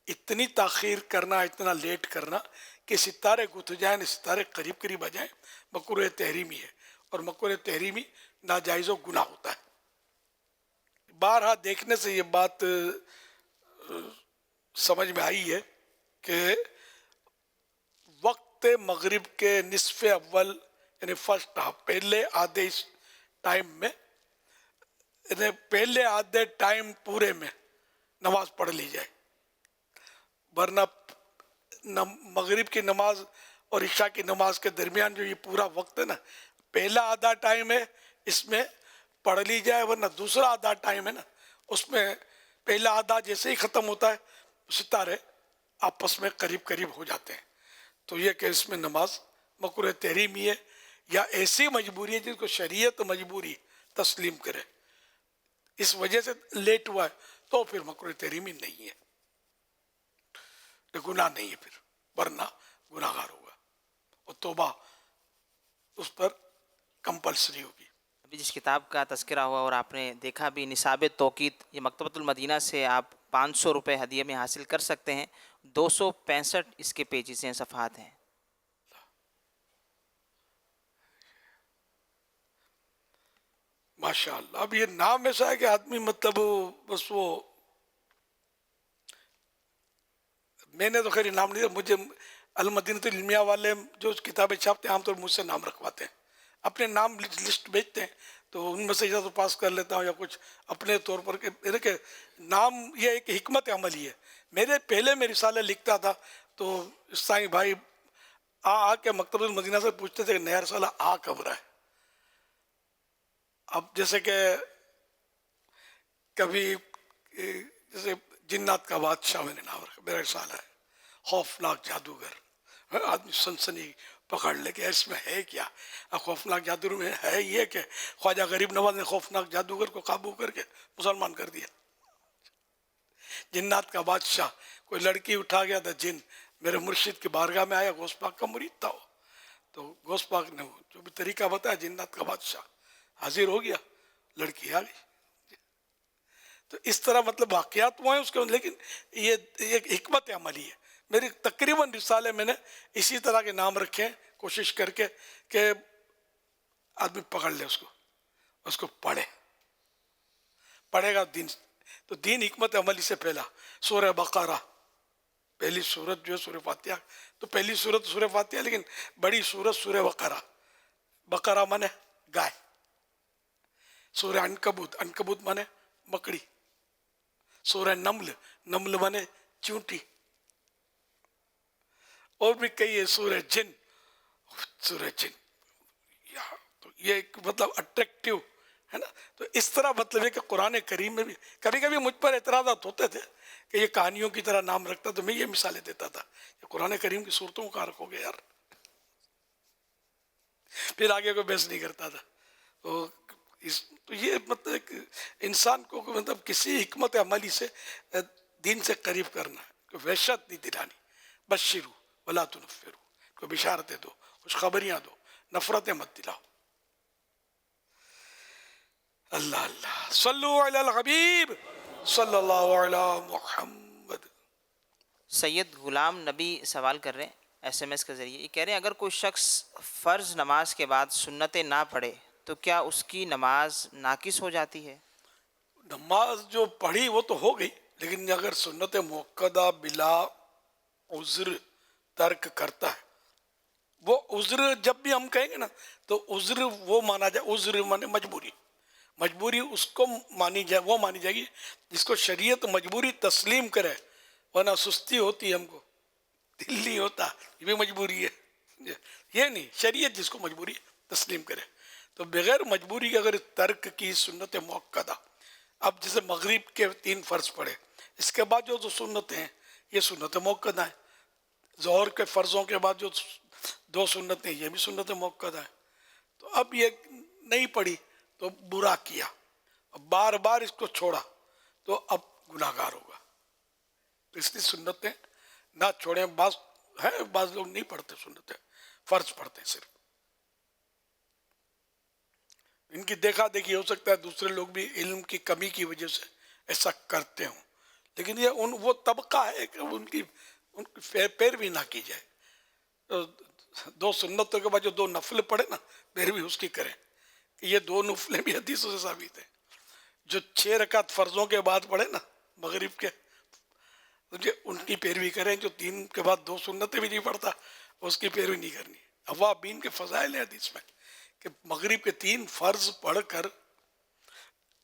اتنی تاخیر کرنا، اتنا لیٹ کرنا کہ ستارے گتھ جائیں، ستارے قریب آ جائیں، مکروہ تحریمی ہے. اور مکروہ تحریمی ناجائز و گناہ ہوتا ہے. بارہا دیکھنے سے یہ بات سمجھ میں آئی ہے کہ وقت مغرب کے نصف اول یعنی فرسٹ ہاف، پہلے آدھے ٹائم میں، یعنی پہلے آدھے ٹائم پورے میں نماز پڑھ لی جائے. ورنہ مغرب کی نماز اور عشاء کی نماز کے درمیان جو یہ پورا وقت ہے نا، پہلا آدھا ٹائم ہے، اس میں پڑھ لی جائے. ورنہ دوسرا آدھا ٹائم ہے نا، اس میں پہلا آدھا جیسے ہی ختم ہوتا ہے ستارے آپس میں قریب ہو جاتے ہیں. تو یہ کہ اس میں نماز مکروہ تحریمی ہے، یا ایسی مجبوری ہے جس کو شریعت مجبوری تسلیم کرے، اس وجہ سے لیٹ ہوا ہے، تو پھر مکروہ تحریمی نہیں ہے، گناہ نہیں ہے پھر، ورنہ گناہ گار ہوگا اور توبہ اس پر کمپلسری ہوگی. ابھی جس کتاب کا تذکرہ ہوا اور آپ نے دیکھا بھی نصاب توقیت، یہ مکتبۃ المدینہ سے آپ 500 روپے ہدیے میں حاصل کر سکتے ہیں. 265 اس کے پیجز ہیں، صفحات ہیں. ماشاء اللہ. اب یہ نام ایسا ہے کہ آدمی مطلب بس وہ، میں نے تو خیر نام نہیں دیا، مجھے المدینہ العلمیہ والے جو کتابیں چھاپتے ہیں عام طور مجھ سے نام رکھواتے ہیں، اپنے نام لسٹ بھیجتے ہیں، تو ان میں سے یا تو پاس کر لیتا ہوں یا کچھ اپنے طور پر کہ نام یہ ایک حکمت عملی ہے. میرے پہلے میں رسالے لکھتا تھا تو سائیں بھائی آ کے مکتبۃ المدینہ سے پوچھتے تھے کہ نیا رسالہ کب رہا ہے. اب جیسے کہ کبھی جیسے جنات کا بادشاہ میں نے نام رکھا، میرا رسالہ ہے، خوفناک جادوگر. آدمی سنسنی پکڑ لے کہ اس میں ہے کیا. اب خوفناک جادوگر میں ہے یہ کہ خواجہ غریب نواز نے خوفناک جادوگر کو قابو کر کے مسلمان کر دیا. جنات کا بادشاہ، کوئی لڑکی اٹھا گیا تھا جن، میرے مرشد کی بارگاہ میں آیا، غوث پاک کا مرید تھا وہ، تو غوث پاک نے جو بھی طریقہ بتایا، جنات کا بادشاہ حاضر ہو گیا، لڑکی آ گئی. تو اس طرح مطلب واقعات ہوئے ہیں اس کے، لیکن یہ ایک حکمت عملی ہے. میری تقریباً رسالے میں نے اسی طرح کے نام رکھے ہیں، کوشش کر کے کہ آدمی پکڑ لے اس کو پڑھے گا دین. تو دین حکمت عملی سے پہلا سورہ بقرہ، پہلی سورت جو ہے سورہ فاتحہ، تو پہلی سورت سورہ فاتحہ، لیکن بڑی سورت سورہ بقرہ. بقرہ مانے گائے. سورہ عنکبوت مانے مکڑی. سورہ نمل مانے چونٹی. اور بھی کئی ہے، سورہ جن. تو یہ مطلب اٹریکٹیو ہے نا. تو اس طرح مطلب ہے کہ قرآن کریم میں بھی کبھی کبھی مجھ پر اعتراضات ہوتے تھے کہ یہ کہانیوں کی طرح نام رکھتا، تو میں یہ مثالیں دیتا تھا کہ قرآن کریم کی صورتوں کا رکھو گے یار، پھر آگے کوئی بحث نہیں کرتا تھا. تو یہ مطلب انسان کو مطلب کسی حکمت عملی سے دین سے قریب کرنا ہے، کوئی وحشت نہیں دلانی. بشرو ولا تنفرو، کوئی بشارتیں دو، خوشخبریاں دو، نفرتیں مت دلاؤ. اللہ اللہ. صلو علی الحبیب صلی اللہ علی محمد. سید غلام نبی سوال کر رہے ہیں SMS کے ذریعے. یہ کہہ رہے ہیں اگر کوئی شخص فرض نماز کے بعد سنتیں نہ پڑھے تو کیا اس کی نماز ناقص ہو جاتی ہے؟ نماز جو پڑھی وہ تو ہو گئی، لیکن اگر سنت موقدہ بلا عذر ترک کرتا ہے، وہ عذر جب بھی ہم کہیں گے نا تو عذر وہ مانا جائے، عذر مانے مجبوری، مجبوری اس کو مانی جائے، وہ مانی جائے گی جس کو شریعت مجبوری تسلیم کرے، ورنہ سستی ہوتی ہے ہم کو، دل نہیں ہوتا، یہ بھی مجبوری ہے، یہ نہیں، شریعت جس کو مجبوری تسلیم کرے. تو بغیر مجبوری کے اگر ترک کی سنت موقدہ، اب جیسے مغرب کے 3 فرض پڑھے، اس کے بعد جو سنتیں ہیں یہ سنت موقدہ ہیں، ظہر کے فرضوں کے بعد جو 2 سنتیں یہ بھی سنت موقدہ ہیں. تو اب یہ نہیں پڑھی تو برا کیا، بار بار اس کو چھوڑا تو اب گناہ گار ہوگا. تو اس لیے سنتیں نہ چھوڑیں. بعض لوگ نہیں پڑھتے سنتیں، فرض پڑھتے ہیں صرف، ان کی دیکھا دیکھی ہو سکتا ہے دوسرے لوگ بھی علم کی کمی کی وجہ سے ایسا کرتے ہوں، لیکن یہ وہ طبقہ ہے کہ ان کی پیروی نہ کی جائے. 2 سنتوں کے بعد جو 2 نفل پڑھے نا پیروی اس کی کریں، کہ یہ 2 نفلیں بھی حدیثوں سے ثابت ہیں. جو 6 رکعت فرضوں کے بعد پڑھے نا مغرب کے، ان کی پیروی کریں. جو 3 کے بعد 2 سنتیں بھی نہیں پڑھتا اس کی پیروی نہیں کرنی. اوابین کے فضائل ہیں حدیث میں کہ مغرب کے 3 فرض پڑھ کر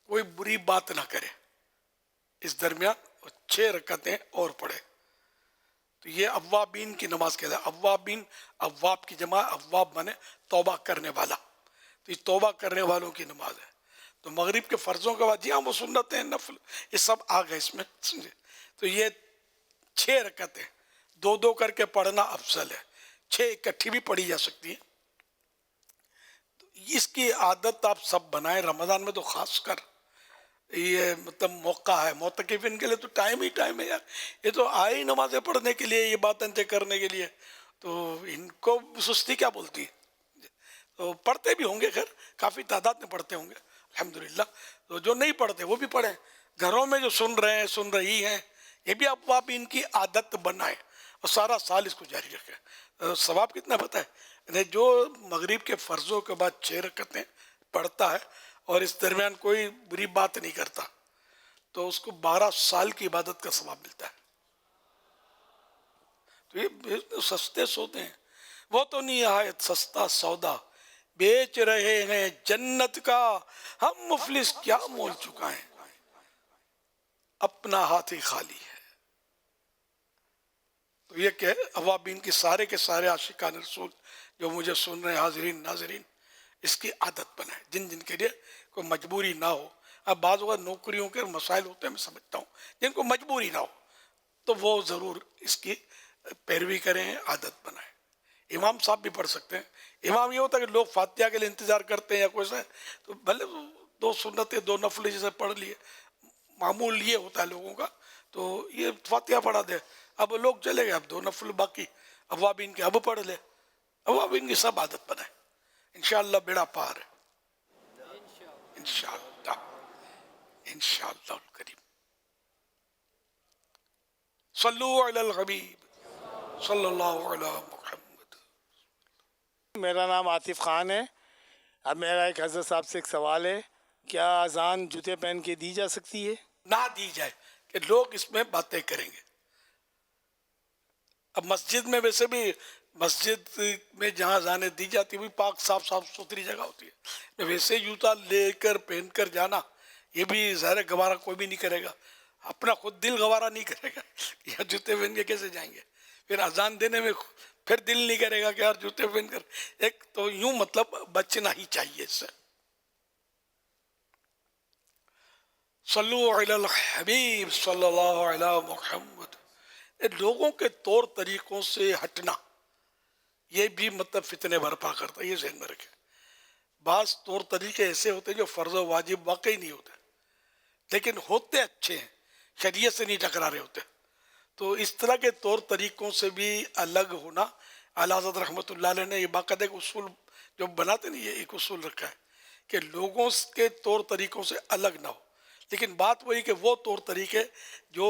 کوئی بری بات نہ کرے، اس درمیان 6 رکعتیں اور پڑھے. تو یہ اوابین کی نماز کہتا ہے. اوابین، اواب کی جمع، اواب مانے توبہ کرنے والا، تو یہ توبہ کرنے والوں کی نماز ہے. تو مغرب کے فرضوں کے بعد جی ہاں وہ سنتیں نفل یہ سب آ گئے اس میں، سمجھے. تو یہ 6 رکعتیں 2 کر کے پڑھنا افضل ہے، 6 اکٹھی بھی پڑھی جا سکتی ہیں. اس کی عادت آپ سب بنائیں، رمضان میں تو خاص کر یہ مطلب موقع ہے، معتکفین کے لیے تو ٹائم ہی ٹائم ہے یار. یہ تو آئے ہی نمازیں پڑھنے کے لیے، یہ باتیں کرنے کے لیے، تو ان کو سستی کیا بولتی ہے. تو پڑھتے بھی ہوں گے، خیر کافی تعداد میں پڑھتے ہوں گے الحمدللہ. تو جو نہیں پڑھتے وہ بھی پڑھیں، گھروں میں جو سن رہے ہیں سن رہی ہیں، یہ بھی آپ ان کی عادت بنائیں اور سارا سال اس کو جاری رکھیں. ثواب کتنا پتہ ہے، جو مغرب کے فرضوں کے بعد 6 رکعتیں پڑھتا ہے اور اس درمیان کوئی بری بات نہیں کرتا تو اس کو 12 سال کی عبادت کا ثواب ملتا ہے. تو یہ سستے سودے ہیں، وہ تو نہایت سستا سودا بیچ رہے ہیں جنت کا، ہم مفلس کیا مول چکائیں، اپنا ہاتھ ہی خالی ہے. تو یہ کہ اوابین کی سارے کے سارے عاشقان رسول جو مجھے سن رہے ہیں، حاضرین ناظرین، اس کی عادت بنائیں جن کے لیے کوئی مجبوری نہ ہو. اب بعض اوقات نوکریوں کے مسائل ہوتے ہیں، میں سمجھتا ہوں جن کو مجبوری نہ ہو تو وہ ضرور اس کی پیروی کریں، عادت بنائیں. امام صاحب بھی پڑھ سکتے ہیں. امام یہ ہوتا ہے کہ لوگ فاتحہ کے لیے انتظار کرتے ہیں یا کوئی سا، تو بھلے 2 سنتیں 2 نفل جیسے پڑھ لیے، معمول یہ ہوتا ہے لوگوں کا، تو یہ فاتحہ پڑھا دے. اب لوگ چلے گئے، اب 2 نفل باقی اوابین کے اب پڑھ لے. اوابین کی سب عادت بنائیں، انشاءاللہ بیڑا پار ہے، انشاءاللہ انشاءاللہ الکریم. صلو علی الحبیب صلی اللہ علی محمد. میرا نام عاطف خان ہے. اب میرا ایک حضرت صاحب سے ایک سوال ہے، کیا اذان جوتے پہن کے دی جا سکتی ہے؟ نہ دی جائے کہ لوگ اس میں باتیں کریں گے. اب مسجد میں ویسے بھی، مسجد میں جہاں اذانیں دی جاتی وہ پاک صاف ستھری جگہ ہوتی ہے. ویسے جوتا لے کر پہن کر جانا یہ بھی ظاہر گوارا کوئی بھی نہیں کرے گا، اپنا خود دل گوارا نہیں کرے گا. یا جوتے پہن کے کیسے جائیں گے؟ پھر اذان دینے میں پھر دل نہیں کرے گا کہ یار جوتے پہن کر. ایک تو یوں مطلب بچنا ہی چاہیے اس سے. صلو علی الحبیب صلی اللہ علی محمد. لوگوں کے طور طریقوں سے ہٹنا یہ بھی مطلب فتنے برپا کرتا ہے، یہ ذہن میں رکھیں. بعض طور طریقے ایسے ہوتے ہیں جو فرض و واجب واقعی نہیں ہوتے لیکن ہوتے اچھے ہیں، شریعت سے نہیں ٹکرا رہے ہوتے. تو اس طرح کے طور طریقوں سے بھی الگ ہونا، اعلیٰ حضرت رحمۃ اللہ علیہ نے یہ باقاعدہ ایک اصول جو بناتے نہیں، یہ ایک اصول رکھا ہے کہ لوگوں کے طور طریقوں سے الگ نہ ہو. لیکن بات وہی کہ وہ طور طریقے جو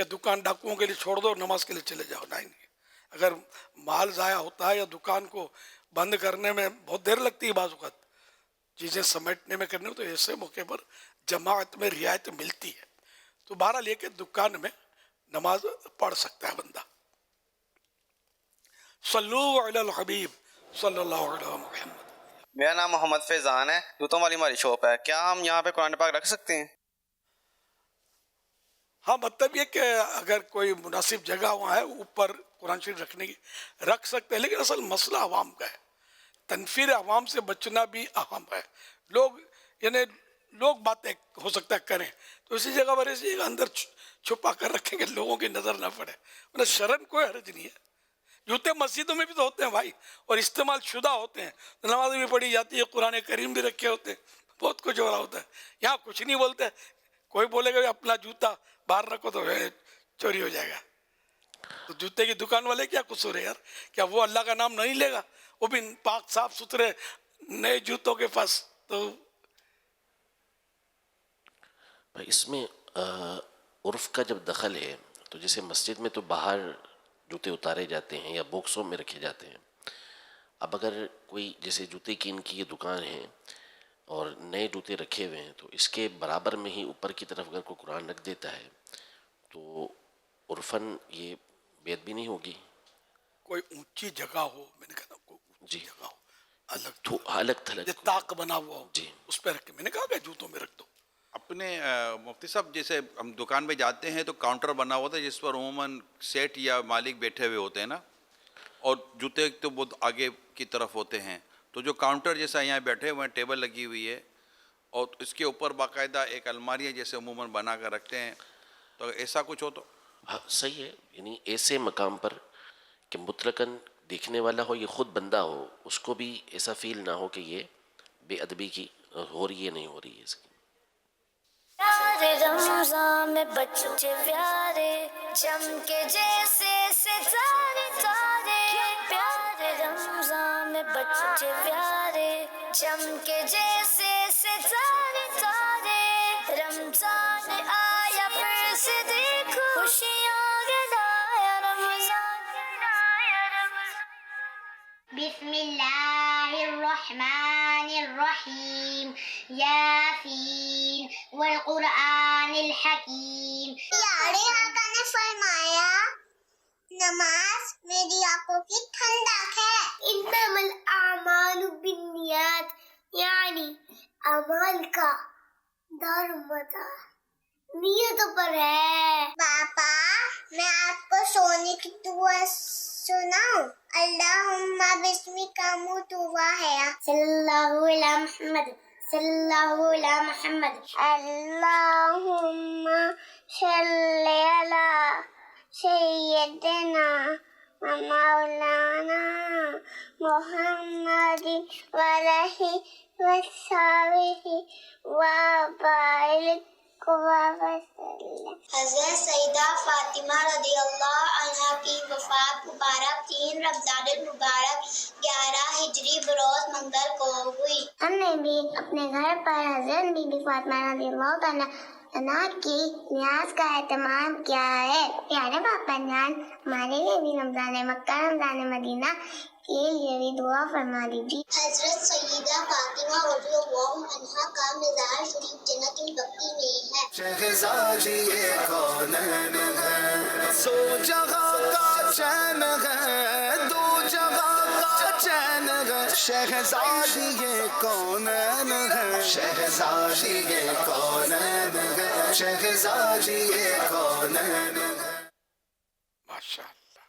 کہ دکان ڈاکوؤں کے لیے چھوڑ دو نماز کے لیے چلے جاؤ، نہیں نہیں. اگر مال ضائع ہوتا ہے یا دکان کو بند کرنے میں بہت دیر لگتی ہے بعض اوقات، چیزیں سمیٹنے میں کرنے میں، تو ایسے موقع پر جماعت میں رعایت ملتی ہے. تو بہرحال یہ کہ دکان میں نماز پڑھ سکتا ہے بندہ. صلو علی الحبیب صلی اللہ علیہ محمد. میرا نام محمد فیضان ہے، جوتوں والی ہماری شاپ ہے. کیا ہم یہاں پہ قرآن پاک رکھ سکتے ہیں؟ ہاں، مطلب یہ کہ اگر کوئی مناسب جگہ وہاں ہے اوپر قرآن شریف رکھنے کی رکھ سکتے ہیں، لیکن اصل مسئلہ عوام کا ہے. تنفیر عوام سے بچنا بھی اہم ہے. لوگ باتیں ہو سکتا ہے کریں، تو اسی جگہ پر اسی جگہ اندر چھپا کر رکھیں کہ لوگوں کی نظر نہ پڑے. مطلب شرن کوئی حرج نہیں ہے. جوتے مسجدوں میں بھی تو ہوتے ہیں بھائی، اور استعمال شدہ ہوتے ہیں، نماز بھی پڑھی جاتی ہے، قرآن کریم بھی رکھے ہوتے ہیں، بہت کچھ ہو رہا ہوتا ہے. یہاں کچھ نہیں بولتے. کوئی بولے گا اپنا جوتا باہر رکھو تو چوری ہو جائے گا. تو جوتے کی دکان والے کیا قصور ہے یار؟ کیا وہ اللہ کا نام نہیں لے گا؟ وہ بھی پاک صاف ستھرے نئے جوتوں کے پاس. تو اس میں عرف کا جب دخل ہے تو جیسے مسجد میں تو باہر جوتے اتارے جاتے ہیں یا باکسوں میں رکھے جاتے ہیں. اب اگر کوئی جیسے جوتے کی ان کی یہ دکان ہے اور نئے جوتے رکھے ہوئے ہیں، تو اس کے برابر میں ہی اوپر کی طرف اگر کوئی قرآن رکھ دیتا ہے تو عرفاً یہ بے ادبی نہیں ہوگی؟ کوئی اونچی جگہ ہو، میں نے کہا کوئی اونچی جگہ ہو، الگ تھلگ طاق بنا ہوا ہو، جی اس پہ رکھ کے، میں نے کہا کہ جوتوں میں رکھ دو. اپنے مفتی صاحب جیسے ہم دکان میں جاتے ہیں تو کاؤنٹر بنا ہوا تھا جس پر عموماً سیٹ یا مالک بیٹھے ہوئے ہوتے ہیں نا، اور جوتے تو بہت آگے کی طرف ہوتے ہیں. تو جو کاؤنٹر جیسا یہاں بیٹھے ہوئے ہیں، ٹیبل لگی ہوئی ہے اور اس کے اوپر باقاعدہ ایک الماری ہے جیسے عموماً بنا کر رکھتے ہیں، تو ایسا کچھ ہو تو ہاں صحیح ہے. یعنی ایسے مقام پر کہ مطلقاً دیکھنے والا ہو، یہ خود بندہ ہو، اس کو بھی ایسا فیل نہ ہو کہ یہ بے ادبی کی ہو رہی ہے، نہیں ہو رہی ہے اس کی. پیارے رمضان میں بچے پیارے چمکے جیسے ستارے تارے. پیارے رمضان میں بچے پیارے چمکے جیسے ستارے تارے. رمضان آیا پھر سے دیکھو خوشیاں گلایا رمضان. بسم اللہ الرحمن الرحیم یاسین والقرآن الحکیم. پیارے آقا نے فرمایا نماز میری آنکھوں کی ٹھنڈک ہے. انما الاعمال بالنیات، یعنی اعمال کا دار مدار نیتوں پر ہے. پاپا میں آپ کو سونے کی دعا سناؤں؟ اللہم بسمک اموت واحیا. صلی اللہ علیہ محمد صلی اللہ علیہ محمد. اللہم صلی علی سیدنا و مولانا محمد وعلیہ وصحبہ وبارک وسلم. حضرت سیدہ فاطمہ رضی اللہ عنہ کی وفات مبارک 3 رمضان المبارک 11 ہجری بروز منگل کو ہوئی. ہم نے بھی اپنے گھر پر حضرت بی بی فاطمہ رضی اللہ عنہ کی نیاز کا اہتمام کیا ہے. پیارے باپا جان ہمارے لیے بھی رمضان مکہ رمضان مدینہ کے لیے بھی دعا فرما دیجیے. حضرت سیدہ فاطمہ رضی اللہ عنہ کا مزار شریف جنت البقیع میں ہے. شہزادی کونین ہے، سو جہاں کا چین ہے، دو جہاں کا چین ہے. شہزادی کونین ہے، شہزادی کونین ہے، شہزادی کونین ہے. ماشاء اللہ،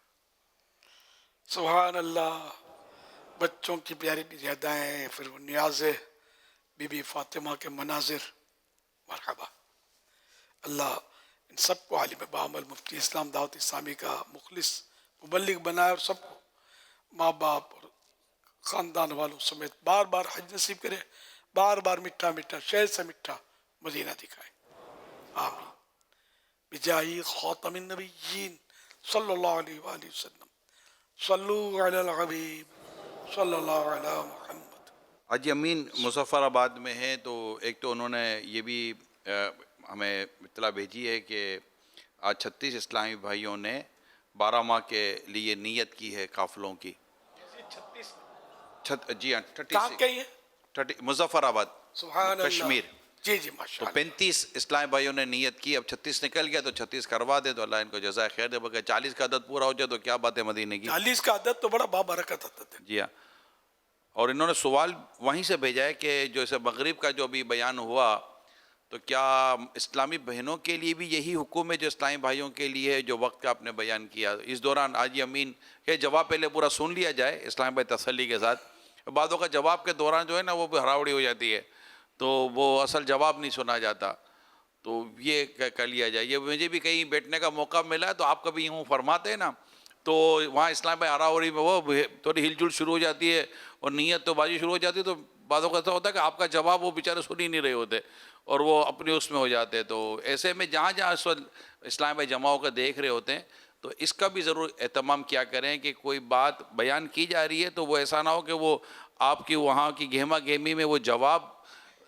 سبحان اللہ. بچوں کی پیاری پیاری ادائیں، پھر وہ نیاز بی بی فاطمہ کے مناظر. مرحبا. اللہ ان سب کو عالم بعمل مفتی اسلام دعوت اسلامی کا مخلص مبلغ بنائے، اور سب کو ماں باپ اور خاندان والوں سمیت بار بار حج نصیب کرے، بار بار میٹھا میٹھا شہر سے میٹھا مدینہ دکھائے. آمین. بجاہ خاتم النبیین صلی اللہ علیہ وآلہ وسلم. صلو علی الحبیب صلی اللہ علی محمد. حاجی امین مظفر آباد میں ہیں، تو ایک تو انہوں نے یہ بھی ہمیں اطلاع بھیجی ہے کہ آج 36 اسلامی بھائیوں نے 12 ماہ کے لیے نیت کی ہے قافلوں کی. جی ہاں 36 مظفر آباد کشمیر. جی جی ماشاء تو 35 اسلامی بھائیوں نے نیت کی. اب 36 نکل گیا تو 36 کروا دے تو اللہ ان کو جزائے خیر دے. بلکہ 40 کا عدد پورا ہو جائے تو کیا بات ہے مدینے کی. 40 کا عدد تو بڑا بابرکت عدد ہے. جی ہاں. اور انہوں نے سوال وہیں سے بھیجا ہے کہ جو اسے مغرب کا جو بھی بیان ہوا تو کیا اسلامی بہنوں کے لیے بھی یہی حکم ہے جو اسلامی بھائیوں کے لیے ہے جو وقت کا آپ نے بیان کیا. اس دوران حاجی امین کہ جواب پہلے پورا سن لیا جائے اسلامی بھائی تسلی کے ساتھ. بعدوں کا جواب کے دوران جو ہے نا وہ ہراوڑی ہو جاتی ہے تو وہ اصل جواب نہیں سنا جاتا. تو یہ کر لیا جائے. یہ مجھے بھی کہیں بیٹھنے کا موقع ملا ہے تو آپ کبھی یوں فرماتے ہیں نا تو وہاں اسلام بھائی ہراوڑی میں وہ تھوڑی ہل جل شروع ہو جاتی ہے اور نیت تو بازی شروع ہو جاتی ہے. تو بعضوں کا ایسا ہوتا ہے کہ آپ کا جواب وہ بیچارے سن ہی نہیں رہے ہوتے اور وہ اپنے اس میں ہو جاتے. تو ایسے میں جہاں جہاں اس وقت اسلام بھائی جماعوں کا دیکھ رہے ہوتے ہیں تو اس کا بھی ضرور اہتمام کیا کریں کہ کوئی بات بیان کی جا رہی ہے تو وہ ایسا نہ ہو کہ وہ آپ کی وہاں کی گہما گہمی میں وہ جواب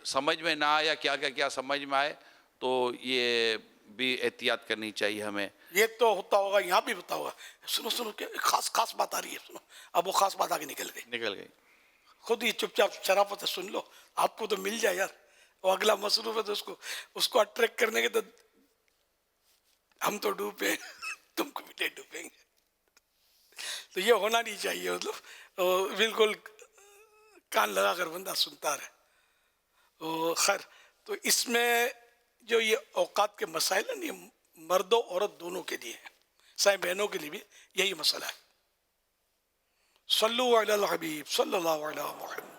سمجھ میں نہ آئے یا کیا سمجھ میں آئے. تو یہ بھی احتیاط کرنی چاہیے ہمیں. یہ تو ہوتا ہوگا یہاں بھی ہوتا ہوگا. سنو کہ خاص بات آ رہی ہے. سنو اب وہ خاص بات آگے نکل گئی. خود ہی چپ چاپ شرافت سے سن لو. آپ کو تو مل جائے یار. وہ اگلا مصروف ہے تو اس کو اٹریکٹ کرنے کے تو ہم تو ڈوبے تم کو بھی ڈوبیں گے. تو یہ ہونا نہیں چاہیے. مطلب بالکل کان لگا کر بندہ سنتا رہے. خیر تو اس میں جو یہ اوقات کے مسائل ہیں یہ مرد و عورت دونوں کے لیے ہیں. سائیں بہنوں کے لیے بھی یہی مسئلہ ہے. صلو علی الحبیب صلی اللہ علیہ محمد.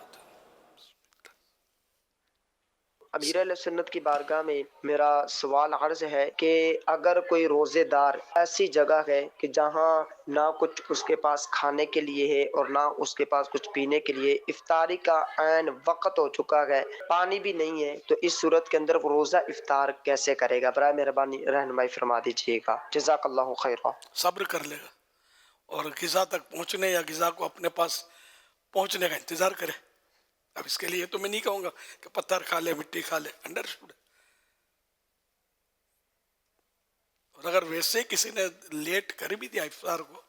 امیر اہل سنت کی بارگاہ میں میرا سوال عرض ہے کہ اگر کوئی روزے دار ایسی جگہ ہے کہ جہاں نہ کچھ اس کے پاس کھانے کے لیے ہے اور نہ اس کے پاس کچھ پینے کے لیے، افطاری کا عین وقت ہو چکا ہے، پانی بھی نہیں ہے، تو اس صورت کے اندر وہ روزہ افطار کیسے کرے گا؟ برائے مہربانی رہنمائی فرما دیجیے گا. جزاک اللہ خیرا. صبر کر لے گا اور غذا تک پہنچنے یا غذا کو اپنے پاس پہنچنے کا انتظار کرے. اب اس کے لیے تو میں نہیں کہوں گا کہ پتھر کھا لے مٹی کھا لے. انڈرسٹوڈ. اور اگر ویسے کسی نے لیٹ کر بھی دیا افطار کو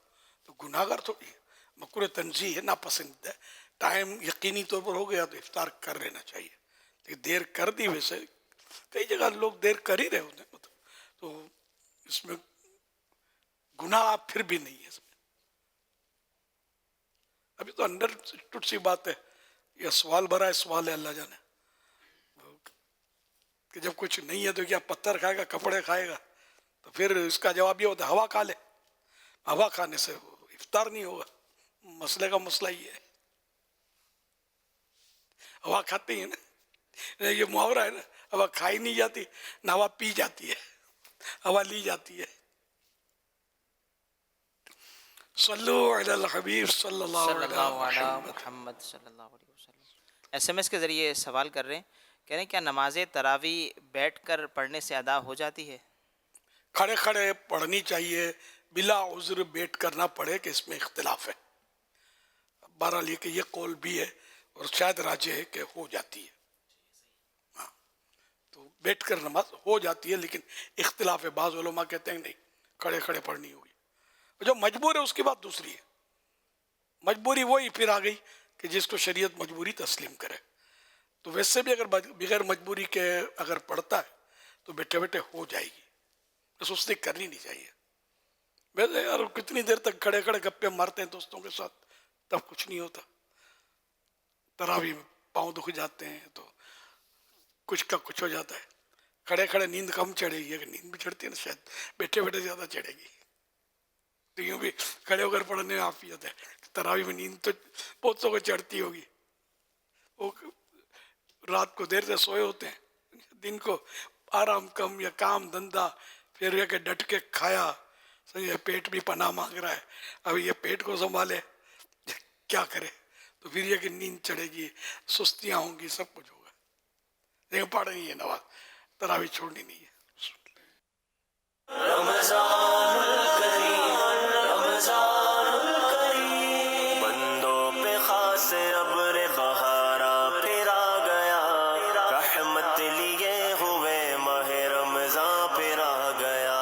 تو گناہ گار تھوڑی ہے. مکروہ تنزیہ ہے، ناپسند ہے. ٹائم یقینی طور پر ہو گیا تو افطار کر لینا چاہیے. لیکن دیر کر دی، ویسے کئی جگہ لوگ دیر کر ہی رہے ہوتے ہیں تو اس میں گناہ پھر بھی نہیں ہے. ابھی تو انڈرسٹوڈ سی بات ہے. یہ سوال بھرا ہے، سوال ہے اللہ جانے کہ جب کچھ نہیں ہے تو کیا پتھر کھائے گا، کپڑے کھائے گا؟ تو پھر اس کا جواب یہ ہوتا ہے ہوا کھا لے. ہوا کھانے سے افطار نہیں ہوگا. مسئلے کا مسئلہ یہ ہے. ہوا کھاتے ہیں نا، یہ محاورہ ہے نا، ہوا کھائی نہیں جاتی نہ ہوا پی جاتی ہے، ہوا لی جاتی ہے. صلو علی الحبیب صلی اللہ علیہ محمد صلی اللہ علیہ وسلم. ایس ایم ایس کے ذریعے سوال کر رہے ہیں، کہہ رہے ہیں کیا نماز تراویح بیٹھ کر پڑھنے سے ادا ہو جاتی ہے؟ کھڑے کھڑے پڑھنی چاہیے، بلا عذر بیٹھ کر نہ پڑھے کہ اس میں اختلاف ہے. بہرحال یہ کہ یہ قول بھی ہے اور شاید راجح ہے کہ ہو جاتی ہے. ہاں تو بیٹھ کر نماز ہو جاتی ہے، لیکن اختلاف ہے. بعض علماء کہتے ہیں نہیں، کھڑے کھڑے پڑھنی ہوگی. جو مجبور ہے اس کی بات دوسری ہے. مجبوری وہی پھر آ گئی کہ جس کو شریعت مجبوری تسلیم کرے. تو ویسے بھی اگر بغیر مجبوری کے اگر پڑھتا ہے تو بیٹھے بیٹھے ہو جائے گی. سستی کرنی نہیں چاہیے. ویسے یار کتنی دیر تک کھڑے کھڑے گپے مارتے ہیں دوستوں کے ساتھ، تب کچھ نہیں ہوتا. تراویح میں پاؤں دکھ جاتے ہیں تو کچھ کا کچھ ہو جاتا ہے. کھڑے کھڑے نیند کم چڑھے گی. اگر نیند بھی چڑھتی ہے نا شاید بیٹھے بیٹھے زیادہ چڑھے گی. تو یوں بھی کھڑے ہو کر پڑھنے میں عافیت ہے. تراویح میں نیند تو بہت سو کو چڑھتی ہوگی. وہ رات کو دیر سے سوئے ہوتے ہیں، دن کو آرام کم یا کام دھندا، پھر یہ کہ ڈٹ کے کھایا، یہ پیٹ بھی پناہ مانگ رہا ہے. اب یہ پیٹ کو سنبھالے کیا کرے؟ تو پھر یہ کہ نیند چڑھے گی، سستیاں ہوں گی، سب کچھ ہوگا. لیکن پڑھنی ہے نماز، تراویح چھوڑنی نہیں ہے. رمضان الکریم رمضان الکریم، بندوں پہ خاص ابر بہارا پھر آ گیا، رحمت لیے ہوئے ماہ رمضان پھر آ گیا.